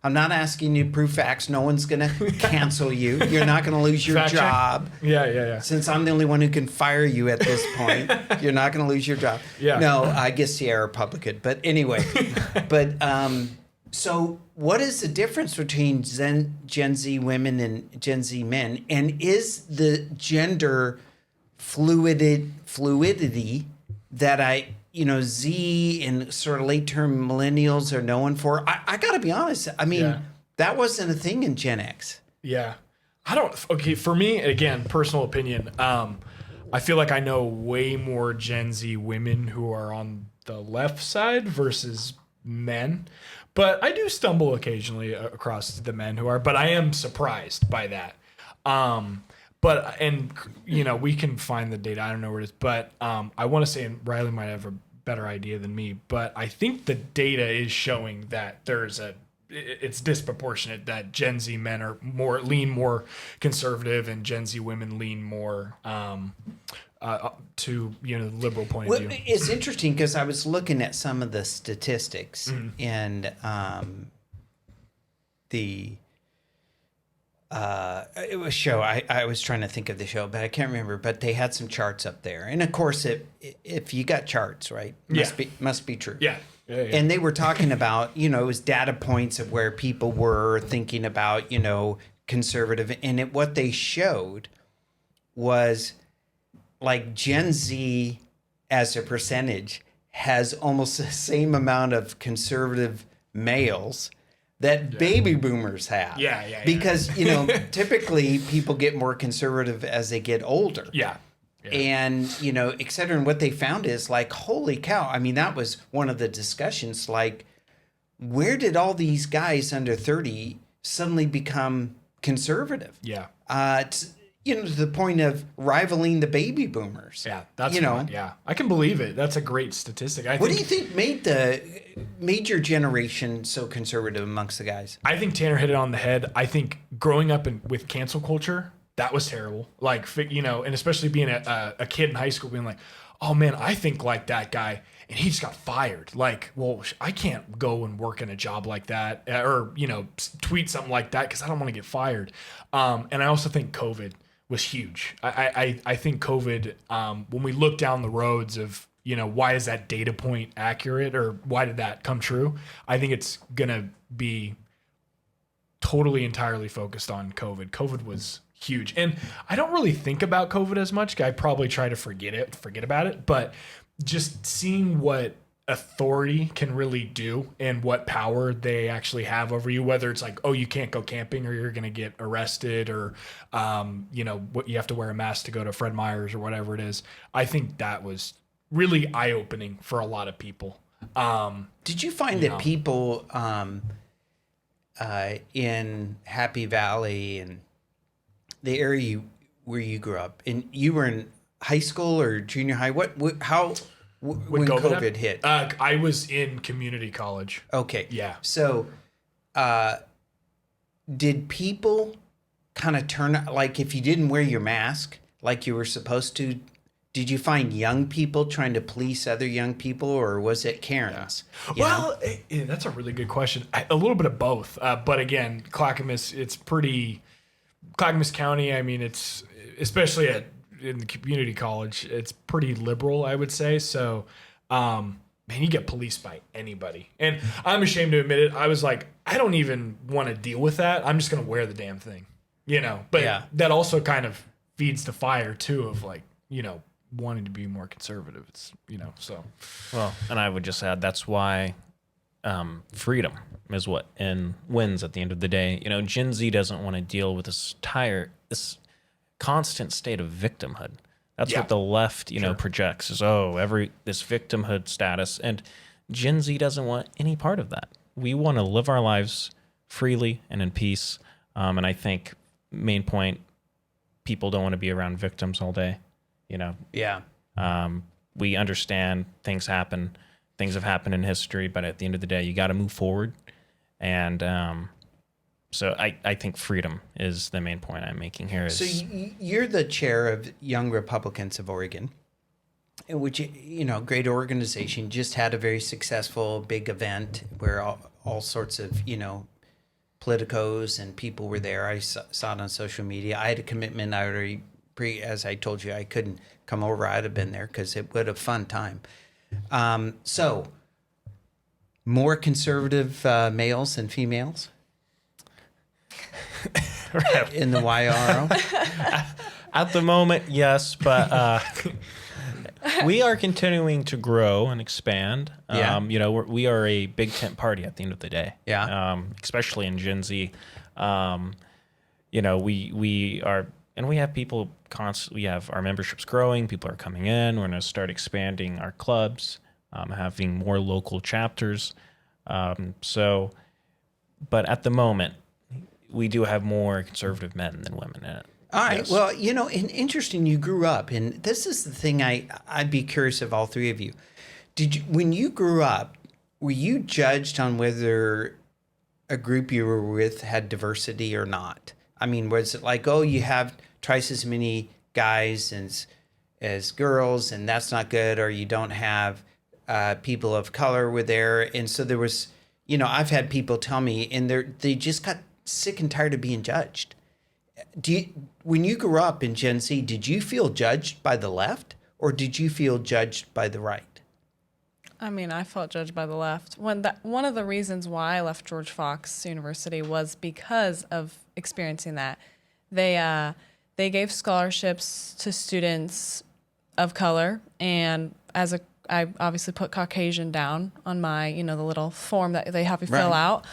I'm not asking you to prove facts. No one's going to cancel you. You're not going to lose your
Fact check?
job.
Yeah.
Since I'm the only one who can fire you at this point, you're not going to lose your job.
Yeah.
No, I guess Sierra probably could. But anyway, So what is the difference between Gen Z women and Gen Z men? And is the gender fluidity that Z and sort of late term millennials are known for? I got to be honest. I mean, that wasn't a thing in Gen X.
Yeah. For me, again, personal opinion, I feel like I know way more Gen Z women who are on the left side versus men, but I do stumble occasionally across the men who are, but I am surprised by that. We can find the data. I don't know where it is, but I want to say, and Riley might have a better idea than me, but I think the data is showing that it's disproportionate that Gen Z men lean more conservative and Gen Z women lean more to the liberal point of view.
It's interesting because I was looking at some of the statistics and it was show. I was trying to think of the show, but I can't remember. But they had some charts up there, and of course, if you got charts, right, must be true.
Yeah.
And they were talking about, it was data points of where people were thinking about, conservative, and what they showed was like Gen Z as a percentage has almost the same amount of conservative males that baby boomers have.
Yeah.
Because, typically people get more conservative as they get older.
Yeah.
And, et cetera. And what they found is like, holy cow. I mean, that was one of the discussions. Like, where did all these guys under 30 suddenly become conservative?
Yeah.
To the point of rivaling the baby boomers.
Yeah. That's yeah. I can believe it. That's a great statistic.
What do you think made your generation so conservative amongst the guys?
I think Tanner hit it on the head. I think growing up with cancel culture, that was terrible. Like, and especially being a kid in high school being like, oh man, I think like that guy and he just got fired. Like, well, I can't go and work in a job like that or, tweet something like that because I don't want to get fired. And I also think COVID was huge. I think COVID, when we look down the roads of, why is that data point accurate or why did that come true? I think it's going to be totally entirely focused on COVID. COVID was huge. And I don't really think about COVID as much. I probably try to forget about it, but just seeing what authority can really do and what power they actually have over you, whether it's like, oh, you can't go camping or you're going to get arrested or, what you have to wear a mask to go to Fred Meyer's or whatever it is. I think that was really eye-opening for a lot of people.
Did you find that people in Happy Valley and the area where you grew up, and you were in high school or junior high, when COVID hit?
I was in community college.
Okay.
Yeah.
So, did people kind of turn, like if you didn't wear your mask like you were supposed to, did you find young people trying to police other young people, or was it Karens?
Yeah. Well, that's a really good question. A little bit of both. But again, Clackamas County, I mean, it's especially in the community college, it's pretty liberal, I would say. So, man, you get policed by anybody. And I'm ashamed to admit it. I was like, I don't even want to deal with that. I'm just going to wear the damn thing, But that also kind of feeds the fire, too, of like, wanting to be more conservative. It's, so.
Well, and I would just add that's why freedom is what wins at the end of the day. Gen Z doesn't want to deal with this constant state of victimhood. That's what the left, projects is, this victimhood status. And Gen Z doesn't want any part of that. We want to live our lives freely and in peace. And I think main point, people don't want to be around victims all day.
Yeah.
We understand things happen. Things have happened in history, but at the end of the day, you got to move forward. And so I think freedom is the main point I'm making here.
So you're the chair of Young Republicans of Oregon, which, great organization, just had a very successful big event where all sorts of, politicos and people were there. I saw it on social media. I had a commitment. I already, as I told you, I couldn't come over. I'd have been there because it would have fun time. So more conservative males than females in the YRO?
At the moment, yes, but we are continuing to grow and expand.
Yeah.
We are a big tent party at the end of the day.
Yeah.
Especially in Gen Z. We are, and we have people constantly. We have our memberships growing. People are coming in. We're going to start expanding our clubs, having more local chapters. But at the moment, we do have more conservative men than women in it.
All right.
Yes.
Well, and interesting, you grew up, and this is the thing I'd be curious of all three of you. When you grew up, were you judged on whether a group you were with had diversity or not? I mean, was it like, oh, you have twice as many guys as girls, and that's not good, or you don't have people of color were there, and so there was, I've had people tell me, and they just got sick and tired of being judged. When you grew up in Gen Z, did you feel judged by the left, or did you feel judged by the right?
I mean, I felt judged by the left. One of the reasons why I left George Fox University was because of experiencing that. They gave scholarships to students of color, and I obviously put Caucasian down on my, the little form that they have you fill
Right.
out.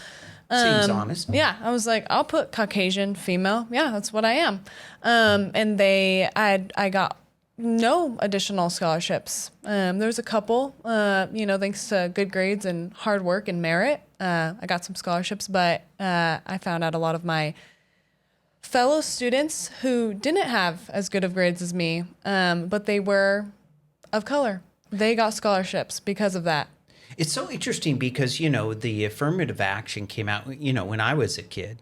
Seems honest.
Yeah, I was like, I'll put Caucasian female. Yeah, that's what I am. And I got no additional scholarships. There was a couple, thanks to good grades and hard work and merit. I got some scholarships, but I found out a lot of my fellow students who didn't have as good of grades as me, but they were of color. They got scholarships because of that.
It's so interesting because, the affirmative action came out, when I was a kid,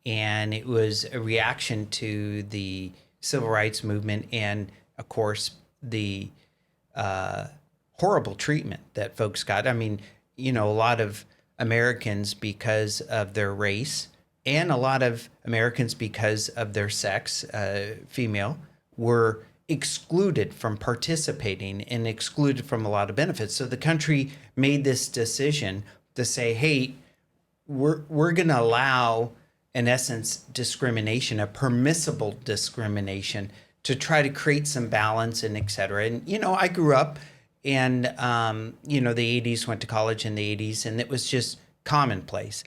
and it was a reaction to the civil rights movement and, of course, the horrible treatment that folks got. I mean, a lot of Americans, because of their race, and a lot of Americans because of their sex, female, were excluded from participating and excluded from a lot of benefits. So the country made this decision to say, hey, we're going to allow, in essence, discrimination, a permissible discrimination, to try to create some balance and et cetera. And, I grew up and, the 80s, went to college in the 80s, and it was just commonplace.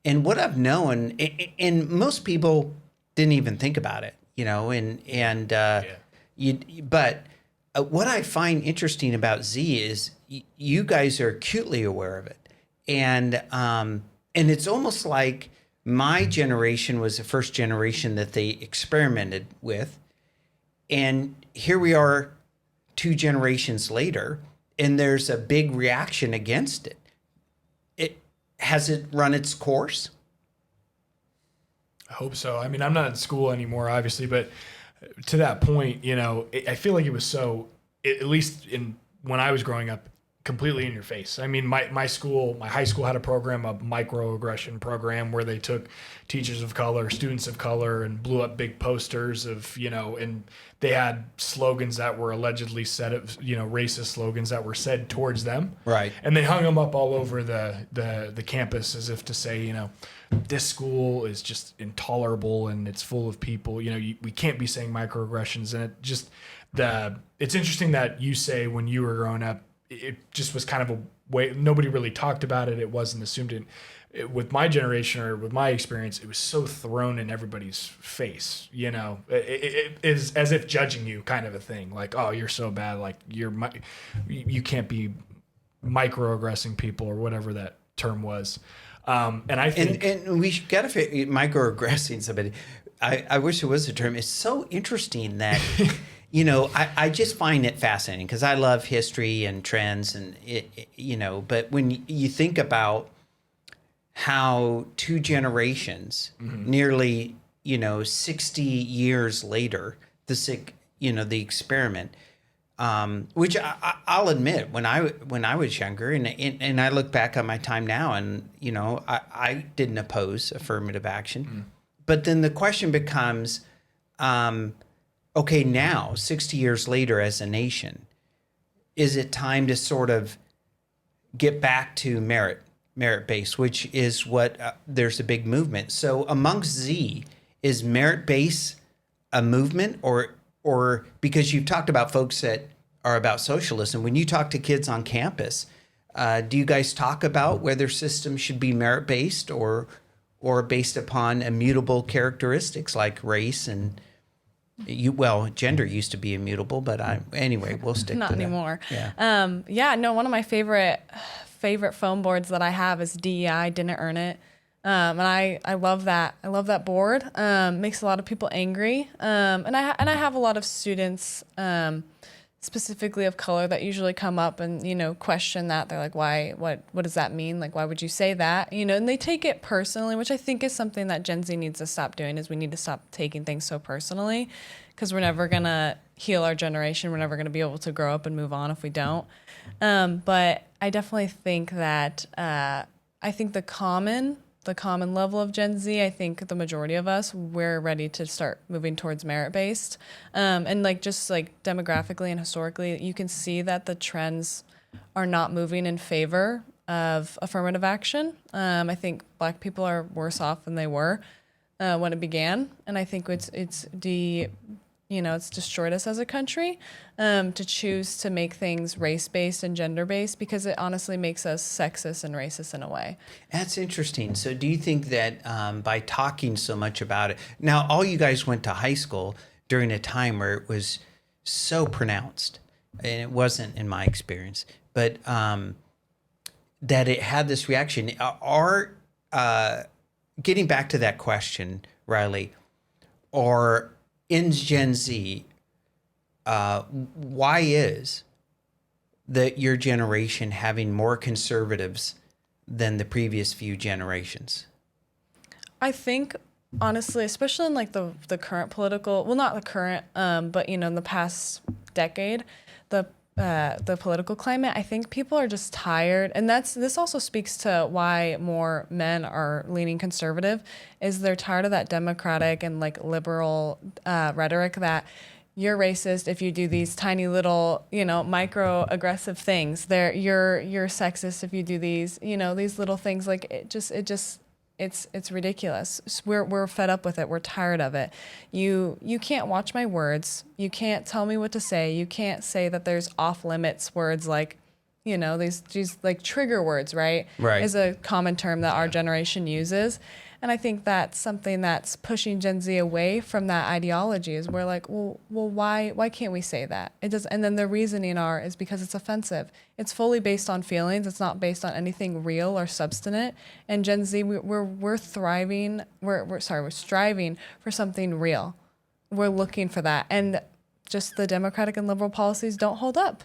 And what I've known, and most people didn't even think about it, but what I find interesting about Z is you guys are acutely aware of it, and it's almost like my generation was the first generation that they experimented with, and here we are 2 generations later, and there's a big reaction against it. Has it run its course?
I hope so. I mean, I'm not in school anymore, obviously, but to that point, I feel like it was so, at least when I was growing up, completely in your face. I mean, my high school had a program, a microaggression program, where they took teachers of color, students of color, and blew up big posters of, and they had slogans that were allegedly said, racist slogans that were said towards them.
Right.
And they hung them up all over the campus as if to say, this school is just intolerable and it's full of people, we can't be saying microaggressions. And it's interesting that you say when you were growing up, it just was kind of a way, nobody really talked about it. It wasn't assumed. With my generation, or with my experience, it was so thrown in everybody's face, it is as if judging you, kind of a thing. Like, oh, you're so bad. Like you can't be microaggressing people, or whatever that term was. And I think,
and we got to microaggressing somebody. I wish there was a term. It's so interesting that, I just find it fascinating because I love history and trends, and but when you think about how 2 generations, nearly, 60 years later, the experiment, which I'll admit, when I was younger, and I look back on my time now, and I didn't oppose affirmative action, but then the question becomes, okay, now 60 years later, as a nation, is it time to sort of get back to merit-based, which is what there's a big movement. So amongst Z, is merit-based a movement, or because you've talked about folks that are about socialism, when you talk to kids on campus, do you guys talk about whether systems should be merit-based or based upon immutable characteristics like race and gender used to be immutable, but anyway, we'll stick
Not
to that.
anymore.
Yeah.
No, one of my favorite phone boards that I have is DEI, didn't earn it. And I love that. I love that board. Makes a lot of people angry. And I have a lot of students, specifically of color, that usually come up and, question that. They're like, what does that mean? Like, why would you say that? And they take it personally, which I think is something that Gen Z needs to stop doing, is we need to stop taking things so personally, because we're never going to heal our generation. We're never going to be able to grow up and move on if we don't. But I definitely think that, I think the common level of Gen Z, I think the majority of us, we're ready to start moving towards merit-based. And just demographically and historically, you can see that the trends are not moving in favor of affirmative action. I think Black people are worse off than they were when it began. And I think it's destroyed us as a country to choose to make things race-based and gender-based, because it honestly makes us sexist and racist in a way.
That's interesting. So do you think that by talking so much about it, now all you guys went to high school during a time where it was so pronounced, and it wasn't in my experience, but that it had this reaction. Getting back to that question, Riley, or in Gen Z, why is that your generation having more conservatives than the previous few generations?
I think, honestly, especially in the current political, well, not the current, but in the past decade, the political climate, I think people are just tired, and this also speaks to why more men are leaning conservative, is they're tired of that democratic and liberal rhetoric that you're racist if you do these tiny little, micro aggressive things. You're sexist if you do these, these little things. It's ridiculous. We're fed up with it. We're tired of it. You can't watch my words. You can't tell me what to say. You can't say that there's off limits words these trigger words, right?
Right.
Is a common term that our generation uses. And I think that's something that's pushing Gen Z away from that ideology, is we're like, well, why can't we say that? It does, and then the reasoning is because it's offensive. It's fully based on feelings. It's not based on anything real or substantive. And Gen Z, we're thriving. We're striving for something real. We're looking for that, and just the democratic and liberal policies don't hold up.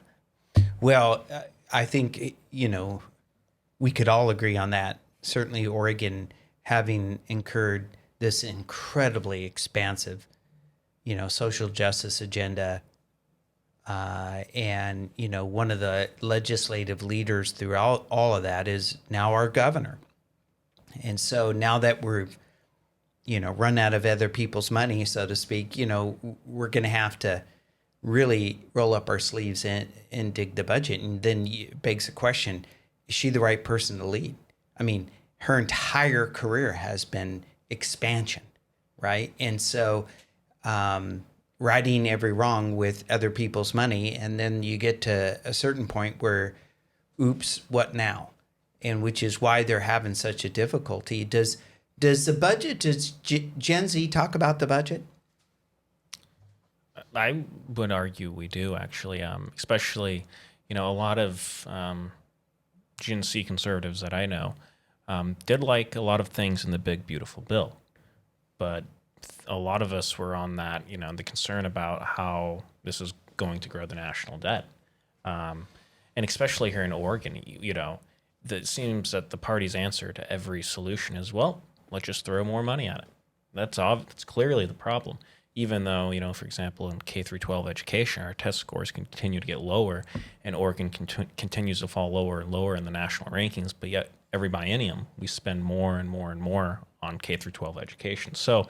Well, I think we could all agree on that. Certainly, Oregon, having incurred this incredibly expansive, social justice agenda, and one of the legislative leaders throughout all of that is now our governor. And so now that we've, run out of other people's money, so to speak, we're going to have to really roll up our sleeves and dig the budget. And then it begs the question, is she the right person to lead? I mean, her entire career has been expansion, right? And so righting every wrong with other people's money, and then you get to a certain point where, oops, what now? And which is why they're having such a difficulty. Does the budget, does Gen Z talk about the budget?
I would argue we do, actually, especially, a lot of Gen Z conservatives that I know did like a lot of things in the big, beautiful bill. But a lot of us were on that, the concern about how this is going to grow the national debt. And especially here in Oregon, it seems that the party's answer to every solution is, well, let's just throw more money at it. That's clearly the problem. Even though, for example, in K through 12 education, our test scores continue to get lower, and Oregon continues to fall lower and lower in the national rankings, but yet every biennium we spend more and more and more on K through 12 education. So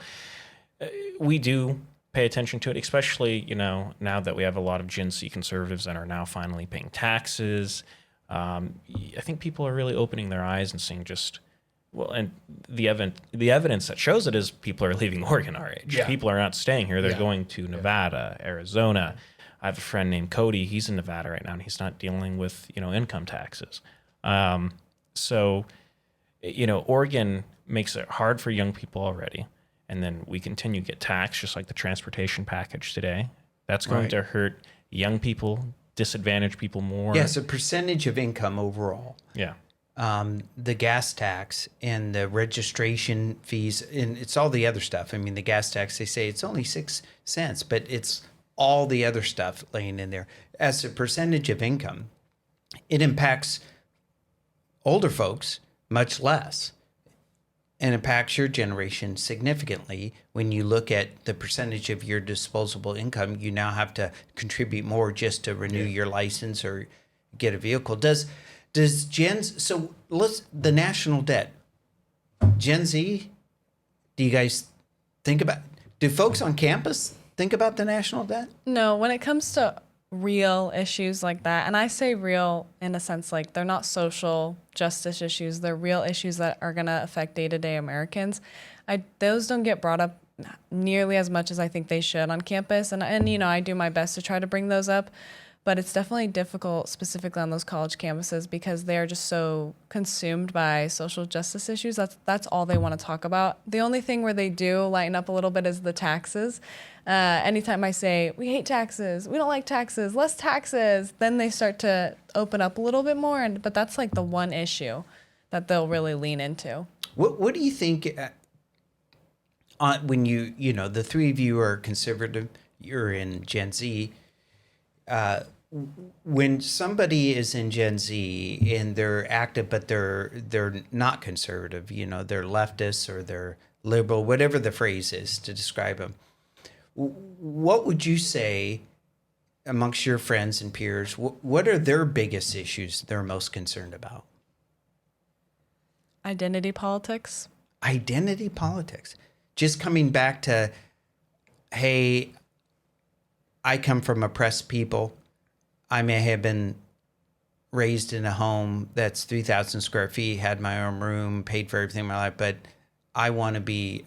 we do pay attention to it, especially, now that we have a lot of Gen Z conservatives that are now finally paying taxes. I think people are really opening their eyes and seeing just, well, and the evidence that shows it is people are leaving Oregon our age.
Yeah.
People are not staying here. They're
Yeah.
going to Nevada, Arizona. I have a friend named Cody. He's in Nevada right now, and he's not dealing with, income taxes. So, Oregon makes it hard for young people already. And then we continue to get taxed, just like the transportation package today. That's going
Right.
to hurt young people, disadvantage people more.
Yes, a percentage of income overall.
Yeah.
The gas tax and the registration fees, and it's all the other stuff. I mean, the gas tax, they say it's only 6 cents, but it's all the other stuff laying in there. As a percentage of income, it impacts older folks much less and impacts your generation significantly. When you look at the percentage of your disposable income, you now have to contribute more just to renew your license or get a vehicle. Does the national debt, Gen Z, do you guys think about, do folks on campus think about the national debt?
No, when it comes to real issues like that, and I say real in a sense like they're not social justice issues, they're real issues that are going to affect day-to-day Americans. Those don't get brought up nearly as much as I think they should on campus, and I do my best to try to bring those up, but it's definitely difficult specifically on those college campuses because they are just so consumed by social justice issues. That's all they want to talk about. The only thing where they do lighten up a little bit is the taxes. Anytime I say, we hate taxes, we don't like taxes, less taxes, then they start to open up a little bit more. But that's like the one issue that they'll really lean into.
What do you think when the three of you are conservative, you're in Gen Z, when somebody is in Gen Z and they're active, but they're not conservative, they're leftists or they're liberal, whatever the phrase is to describe them, what would you say amongst your friends and peers? What are their biggest issues they're most concerned about?
Identity politics.
Identity politics. Just coming back to, hey, I come from oppressed people. I may have been raised in a home that's 3,000 square feet, had my own room, paid for everything in my life, but I want to be.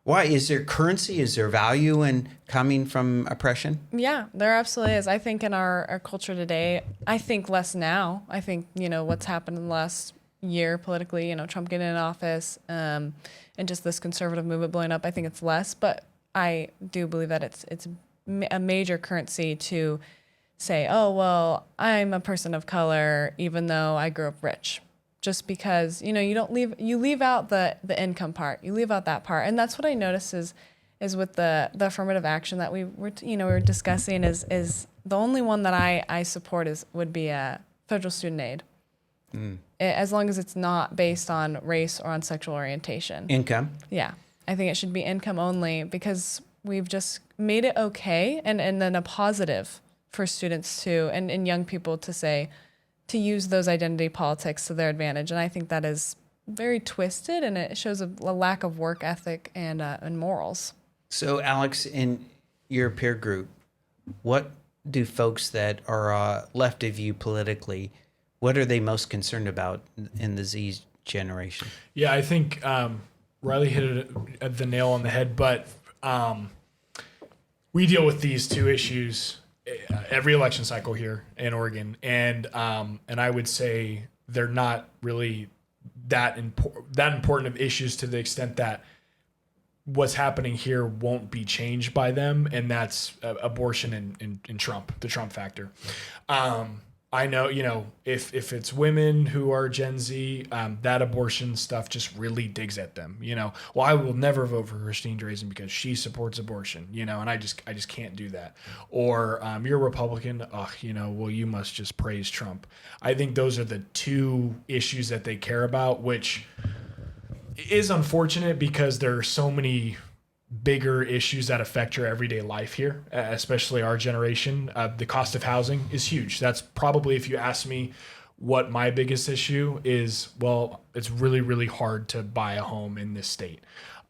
Why? Is there currency? Is there value in coming from oppression?
Yeah, there absolutely is. I think in our culture today, I think less now. I think, what's happened in the last year politically, Trump getting in office and just this conservative movement blowing up, I think it's less. But I do believe that it's a major currency to say, oh, well, I'm a person of color, even though I grew up rich. Just because, you leave out the income part, you leave out that part. And that's what I notice is with the affirmative action that we were discussing is the only one that I support would be a federal student aid. As long as it's not based on race or on sexual orientation.
Income?
Yeah. I think it should be income only because we've just made it okay and then a positive for students to and young people to use those identity politics to their advantage. And I think that is very twisted and it shows a lack of work ethic and morals.
So, Alex, in your peer group, what do folks that are left of you politically, what are they most concerned about in the Z generation?
Yeah, I think Riley hit it at the nail on the head, but we deal with these two issues every election cycle here in Oregon, and I would say they're not really that important of issues to the extent that what's happening here won't be changed by them, and that's abortion and Trump, the Trump factor. I know, if it's women who are Gen Z, that abortion stuff just really digs at them. Well, I will never vote for Christine Drazan because she supports abortion. And I just can't do that. Or you're a Republican. Well, you must just praise Trump. I think those are the two issues that they care about, which is unfortunate because there are so many bigger issues that affect your everyday life here, especially our generation. The cost of housing is huge. That's probably, if you ask me what my biggest issue is, well, it's really, really hard to buy a home in this state.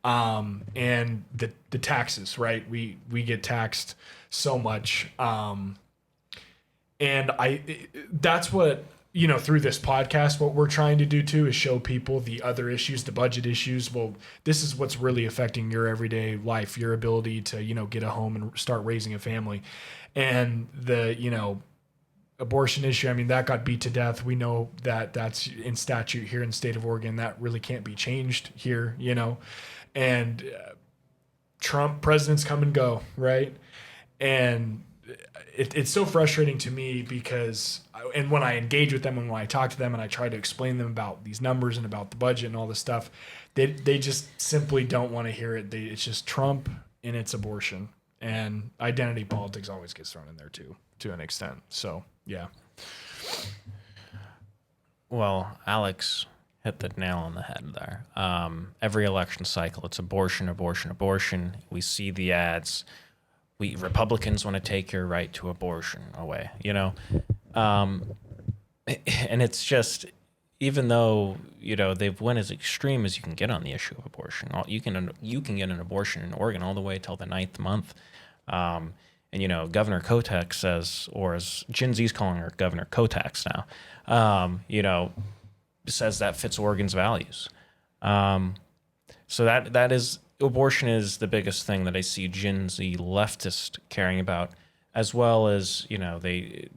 And the taxes, right? We get taxed so much. And that's what through this podcast, what we're trying to do too is show people the other issues, the budget issues. Well, this is what's really affecting your everyday life, your ability to, get a home and start raising a family. And the, abortion issue, I mean, that got beat to death. We know that that's in statute here in the state of Oregon. That really can't be changed here, and Trump presidents come and go, right? And it's so frustrating to me because, and when I engage with them and when I talk to them and I try to explain them about these numbers and about the budget and all this stuff, they just simply don't want to hear it. It's just Trump and it's abortion, and identity politics always gets thrown in there too, to an extent. So yeah.
Well, Alex hit the nail on the head there. Every election cycle, it's abortion, abortion, abortion. We see the ads. Republicans want to take your right to abortion away, and it's just, even though they've went as extreme as you can get on the issue of abortion. You can get an abortion in Oregon all the way till the 9th month, and Governor Kotek says, or as Gen Z's calling her Governor Kotex now, says that fits Oregon's values. So that is. Abortion is the biggest thing that I see Gen Z leftist caring about, as well as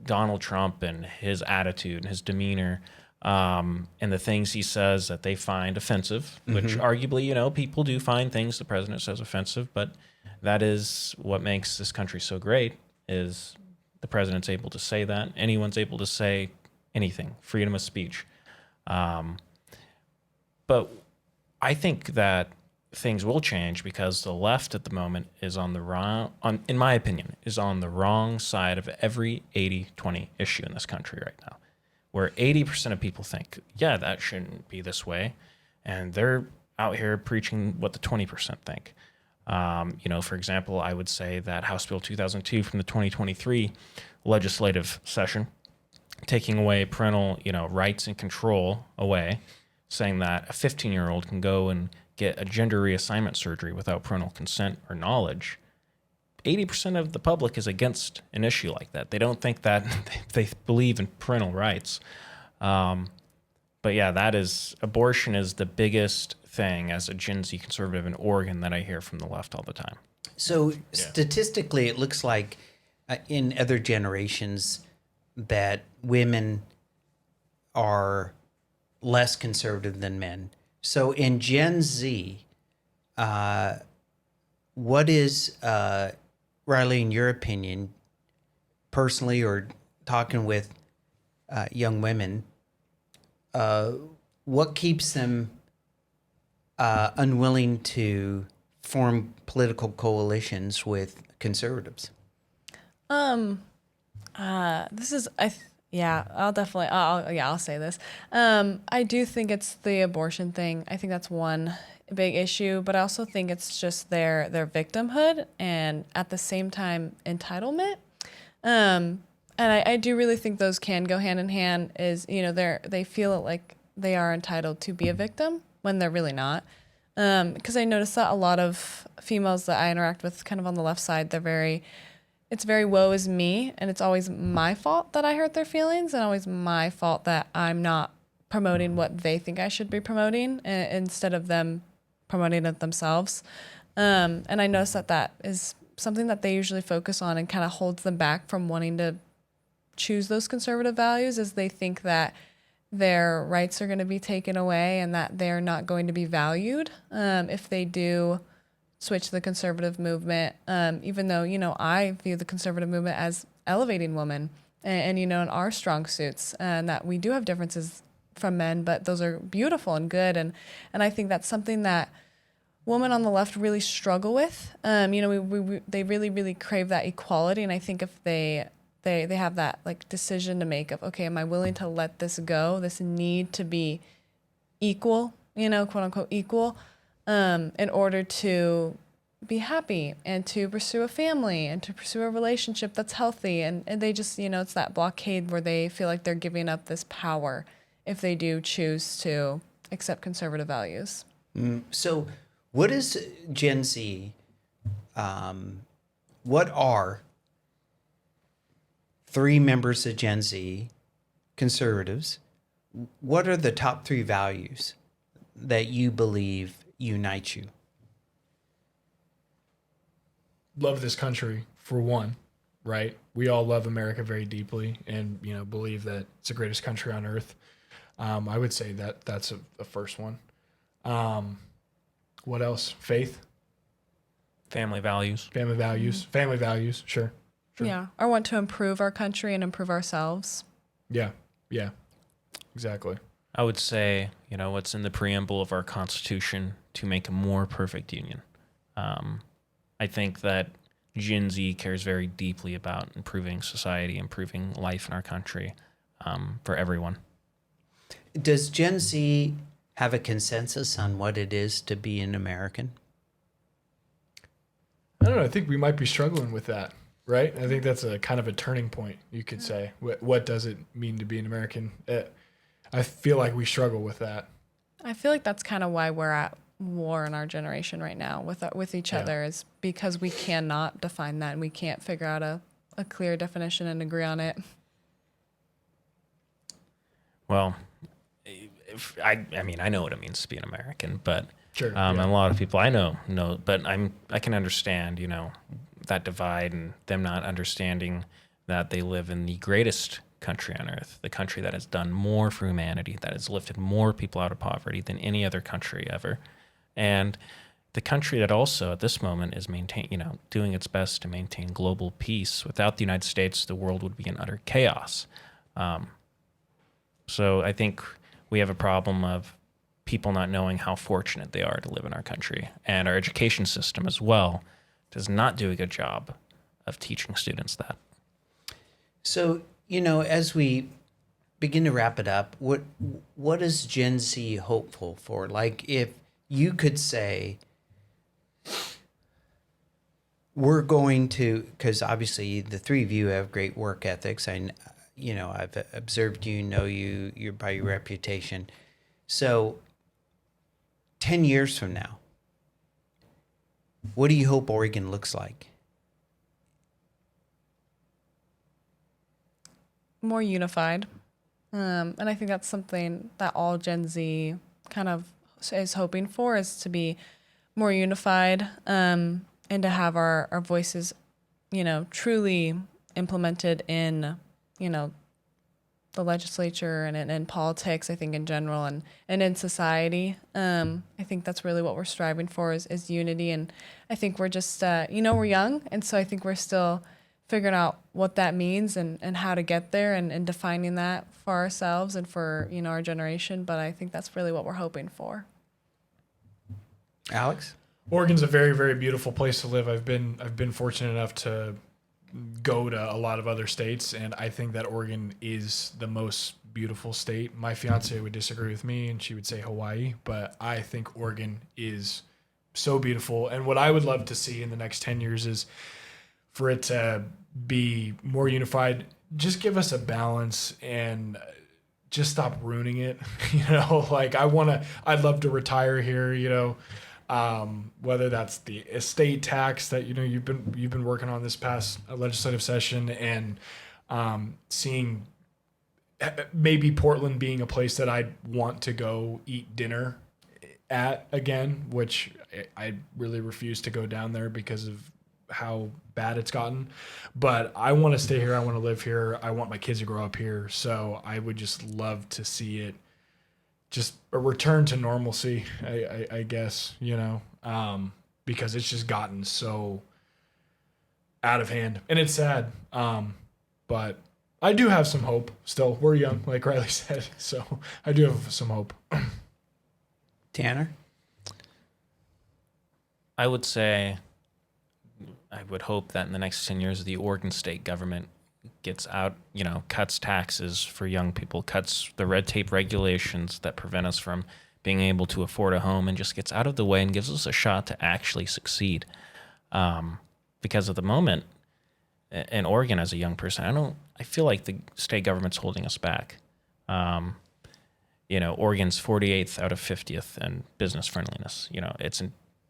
Donald Trump and his attitude and his demeanor, and the things he says that they find offensive. Mm-hmm. Which arguably, people do find things the president says offensive, but that is what makes this country so great. Is the president's able to say that, anyone's able to say anything, freedom of speech. But I think that things will change because the left at the moment is in my opinion, is on the wrong side of every 80-20 issue in this country right now, where 80% of people think, yeah, that shouldn't be this way. And they're out here preaching what the 20% think. For example, I would say that House Bill 2002 from the 2023 legislative session, taking away parental, rights and control away, saying that a 15-year-old can go and get a gender reassignment surgery without parental consent or knowledge. 80% of the public is against an issue like that. They don't think that, they believe in parental rights. But yeah, abortion is the biggest thing as a Gen Z conservative in Oregon that I hear from the left all the time.
So statistically, it looks like in other generations that women are less conservative than men. So in Gen Z, what is, Riley, in your opinion, personally or talking with young women, what keeps them unwilling to form political coalitions with conservatives?
I'll say this. I do think it's the abortion thing. I think that's one big issue, but I also think it's just their victimhood and at the same time entitlement. And I do really think those can go hand in hand. They feel like they are entitled to be a victim when they're really not. Because I notice that a lot of females that I interact with, kind of on the left side, it's very woe is me, and it's always my fault that I hurt their feelings, and always my fault that I'm not promoting what they think I should be promoting instead of them promoting it themselves. And I notice that is something that they usually focus on and kind of holds them back from wanting to choose those conservative values, is they think that their rights are going to be taken away and that they're not going to be valued if they do switch to the conservative movement, even though, I view the conservative movement as elevating women and in our strong suits, and that we do have differences from men, but those are beautiful and good. And I think that's something that women on the left really struggle with. They really, really crave that equality. And I think if they have that decision to make of, okay, am I willing to let this go? This need to be equal, quote unquote equal, in order to be happy and to pursue a family and to pursue a relationship that's healthy. And they just, it's that blockade where they feel like they're giving up this power if they do choose to accept conservative values.
So what is Gen Z? What are 3 members of Gen Z conservatives, what are the top 3 values that you believe unite you?
Love this country, for one, right? We all love America very deeply and, believe that it's the greatest country on earth. I would say that that's a first one. What else? Faith,
Family values.
family values. Sure.
Yeah. I want to improve our country and improve ourselves.
Yeah. Exactly.
I would say, what's in the preamble of our Constitution to make a more perfect union. I think that Gen Z cares very deeply about improving society, improving life in our country for everyone.
Does Gen Z have a consensus on what it is to be an American?
I don't know. I think we might be struggling with that, right? I think that's a kind of a turning point, you could say. What does it mean to be an American? I feel like we struggle with that.
I feel like that's kind of why we're at war in our generation right now with each other, is because we cannot define that and we can't figure out a clear definition and agree on it.
Well, I know what it means to be an American, but
Sure.
a lot of people I know, but I can understand, that divide and them not understanding that they live in the greatest country on earth, the country that has done more for humanity, that has lifted more people out of poverty than any other country ever. And the country that also at this moment is doing its best to maintain global peace. Without the United States, the world would be in utter chaos. So I think we have a problem of people not knowing how fortunate they are to live in our country. And our education system as well does not do a good job of teaching students that.
So, as we begin to wrap it up, what is Gen Z hopeful for? Like, if you could say, we're going to, because obviously the 3 of you have great work ethics. I've observed you, know you're by your reputation. So 10 years from now, what do you hope Oregon looks like?
More unified. And I think that's something that all Gen Z kind of is hoping for, is to be more unified, and to have our voices, truly implemented in, the legislature and in politics, I think in general, and in society. I think that's really what we're striving for is unity. And I think we're just, we're young. And so I think we're still figuring out what that means and how to get there and defining that for ourselves and for, our generation. But I think that's really what we're hoping for.
Alex?
Oregon's a very, very beautiful place to live. I've been fortunate enough to go to a lot of other states, and I think that Oregon is the most beautiful state. My fiance would disagree with me, and she would say Hawaii, but I think Oregon is so beautiful. And what I would love to see in the next 10 years is for it to be more unified. Just give us a balance and just stop ruining it. I'd love to retire here, whether that's the estate tax that you've been working on this past legislative session, and seeing maybe Portland being a place that I'd want to go eat dinner at again, which I really refuse to go down there because of how bad it's gotten. But I want to stay here. I want to live here. I want my kids to grow up here. So I would just love to see it just a return to normalcy, I guess, because it's just gotten so out of hand, and it's sad. But I do have some hope still. We're young, like Riley said, so I do have some hope.
Tanner?
I would say I would hope that in the next 10 years, the Oregon state government gets out, cuts taxes for young people, cuts the red tape regulations that prevent us from being able to afford a home, and just gets out of the way and gives us a shot to actually succeed. Because at the moment, in Oregon, as a young person, I feel like the state government's holding us back. Oregon's 48th out of 50th in business friendliness. It's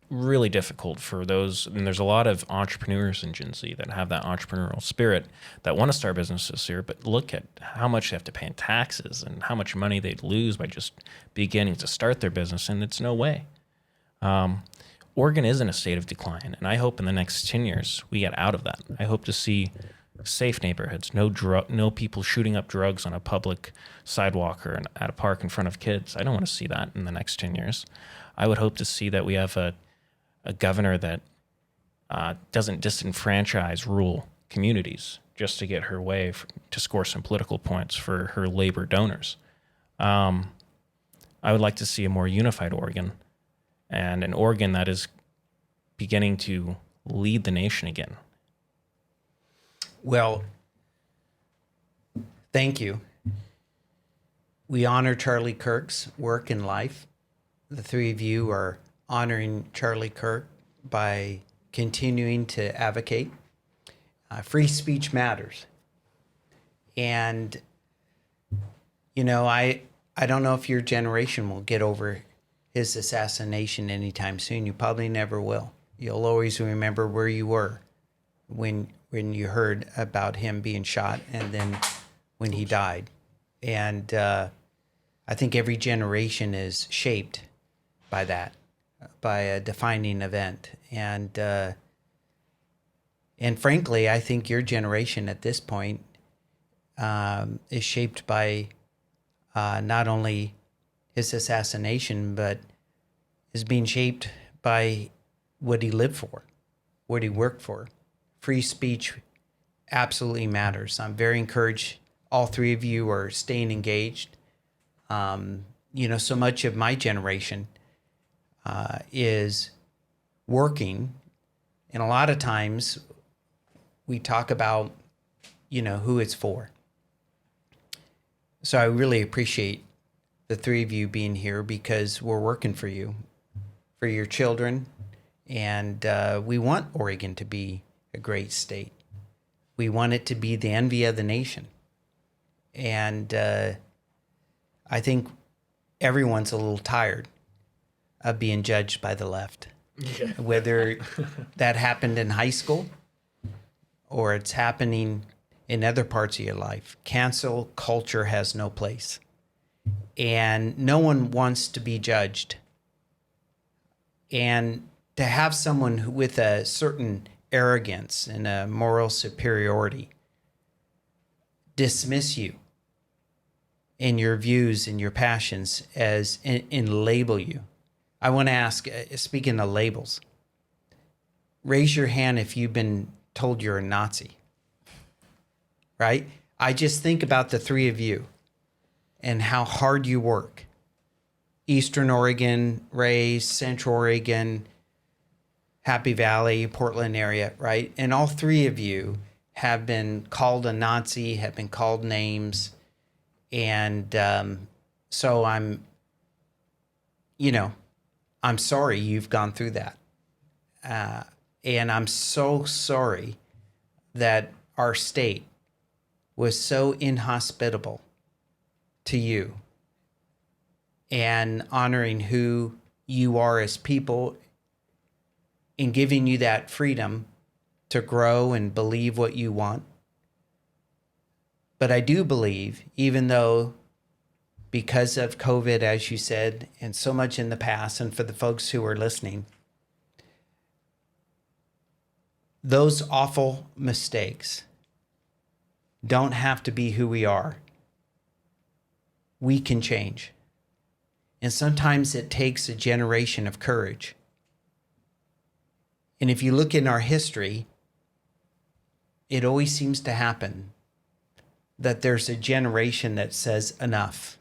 really difficult for those. And there's a lot of entrepreneurs in Gen Z that have that entrepreneurial spirit that want to start businesses here, but look at how much they have to pay in taxes and how much money they'd lose by just beginning to start their business. And it's no way. Oregon is in a state of decline. And I hope in the next 10 years we get out of that. I hope to see safe neighborhoods, no people shooting up drugs on a public sidewalk or at a park in front of kids. I don't want to see that in the next 10 years. I would hope to see that we have a governor that doesn't disenfranchise rural communities just to get her way to score some political points for her labor donors. I would like to see a more unified Oregon, and an Oregon that is beginning to lead the nation again.
Well, thank you. We honor Charlie Kirk's work in life. The three of you are honoring Charlie Kirk by continuing to advocate. Free speech matters. And, you know, I don't know if your generation will get over his assassination anytime soon. You probably never will. You'll always remember where you were when you heard about him being shot and then when he died. And I think every generation is shaped by that, by a defining event. And frankly, I think your generation at this point is shaped by not only his assassination, but is being shaped by what he lived for, what he worked for. Free speech absolutely matters. I'm very encouraged. All three of you are staying engaged. You know, so much of my generation is working, and a lot of times we talk about, you know, who it's for. So I really appreciate the three of you being here because we're working for you, for your children, and we want Oregon to be a great state. We want it to be the envy of the nation. And I think everyone's a little tired of being judged by the left. Yeah. Whether that happened in high school or it's happening in other parts of your life. Cancel culture has no place. And no one wants to be judged. And to have someone with a certain arrogance and a moral superiority dismiss you in your views and your passions as and label you. I want to ask, speaking of labels, raise your hand if you've been told you're a Nazi, right? I just think about the three of you and how hard you work. Eastern Oregon, raised, Central Oregon, Happy Valley, Portland area, right? And all three of you have been called a Nazi, have been called names. And so I'm sorry you've gone through that. And I'm so sorry that our state was so inhospitable to you and honoring who you are as people and giving you that freedom to grow and believe what you want. But I do believe, even though because of COVID, as you said, and so much in the past, and for the folks who are listening, those awful mistakes don't have to be who we are. We can change. And sometimes it takes a generation of courage. And if you look in our history, it always seems to happen that there's a generation that says enough.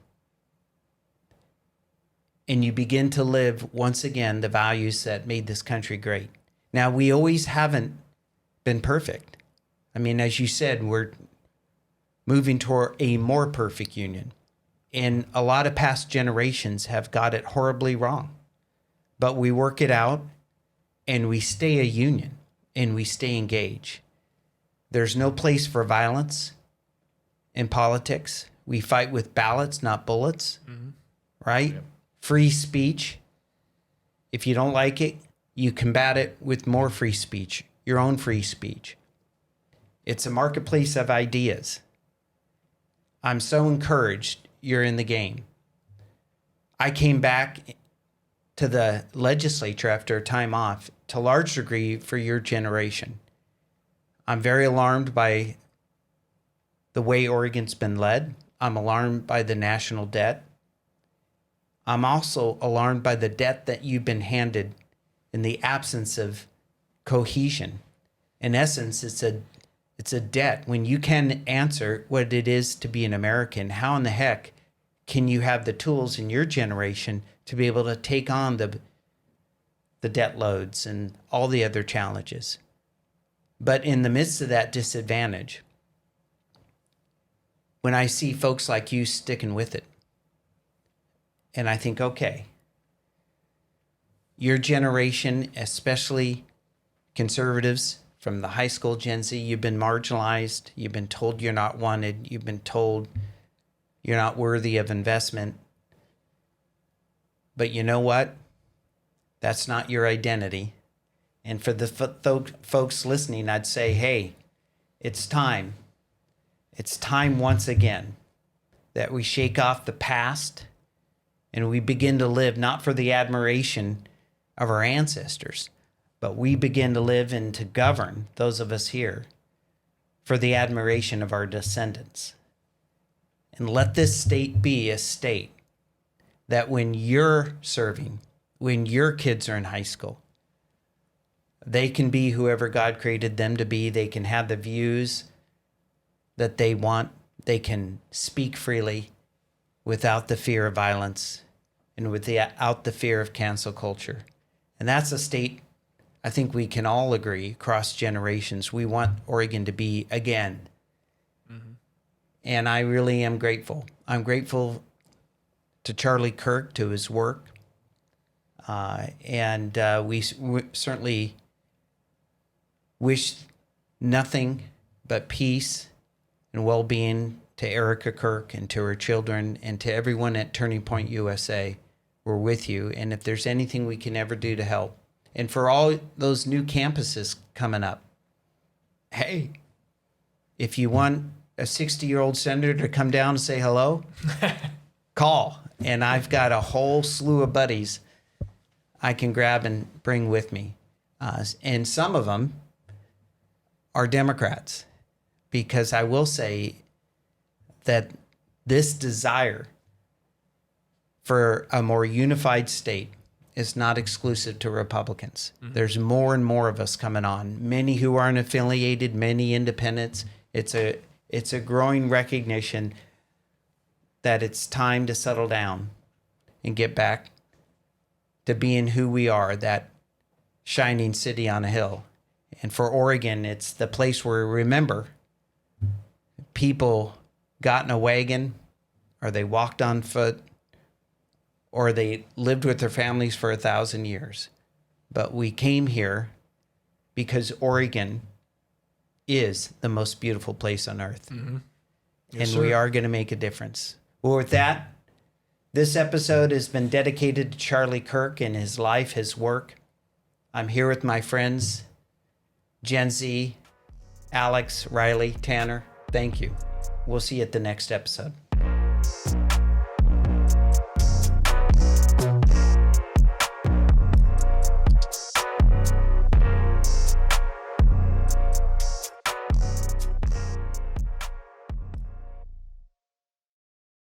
And you begin to live once again the values that made this country great. Now, we always haven't been perfect. I mean, as you said, we're moving toward a more perfect union. And a lot of past generations have got it horribly wrong. But we work it out and we stay a union and we stay engaged. There's no place for violence in politics. We fight with ballots, not bullets, right? Yep. Free speech. If you don't like it, You combat it with more free speech, your own free speech. It's a marketplace of ideas. I'm so encouraged you're in the game. I came back to the legislature after a time off to a large degree for your generation. I'm very alarmed by the way Oregon's been led. I'm alarmed by the national debt. I'm also alarmed by the debt that you've been handed in the absence of cohesion. In essence, it's a debt. When you can answer what it is to be an American, how in the heck can you have the tools in your generation to be able to take on the debt loads and all the other challenges? But in the midst of that disadvantage, when I see folks like you sticking with it, and I think, okay, your generation, especially conservatives from the high school Gen Z, you've been marginalized. You've been told you're not wanted. You've been told you're not worthy of investment. But you know what? That's not your identity. And for the folks listening, I'd say, hey, it's time. It's time once again that we shake off the past and we begin to live not for the admiration of our ancestors, but we begin to live and to govern, those of us here, for the admiration of our descendants. And let this state be a state that when you're serving, when your kids are in high school, they can be whoever God created them to be. They can have the views that they want. They can speak freely without the fear of violence and without the fear of cancel culture. And that's a state I think we can all agree across generations we want Oregon to be again. Mm-hmm. And I really am grateful. I'm grateful to Charlie Kirk, to his work. And we certainly wish nothing but peace and well-being to Erica Kirk and to her children and to everyone at Turning Point USA. We're with you. And if there's anything we can ever do to help, and for all those new campuses coming up, hey, if you want a 60-year-old senator to come down and say hello, call. And I've got a whole slew of buddies I can grab and bring with me. And some of them are Democrats, because I will say that this desire for a more unified state is not exclusive to Republicans. Mm-hmm. There's more and more of us coming on, many who aren't affiliated, many independents. It's a growing recognition that it's time to settle down and get back to being who we are, that shining city on a hill. And for Oregon, it's the place where, remember, people got in a wagon, or they walked on foot, or they lived with their families for 1,000 years. But we came here because Oregon is the most beautiful place on earth. Mm-hmm. Yes, and we are going to make a difference. Well, with that, this episode has been dedicated to Charlie Kirk and his life, his work. I'm here with my friends, Gen Z, Alex, Riley, Tanner. Thank you. We'll see you at the next episode.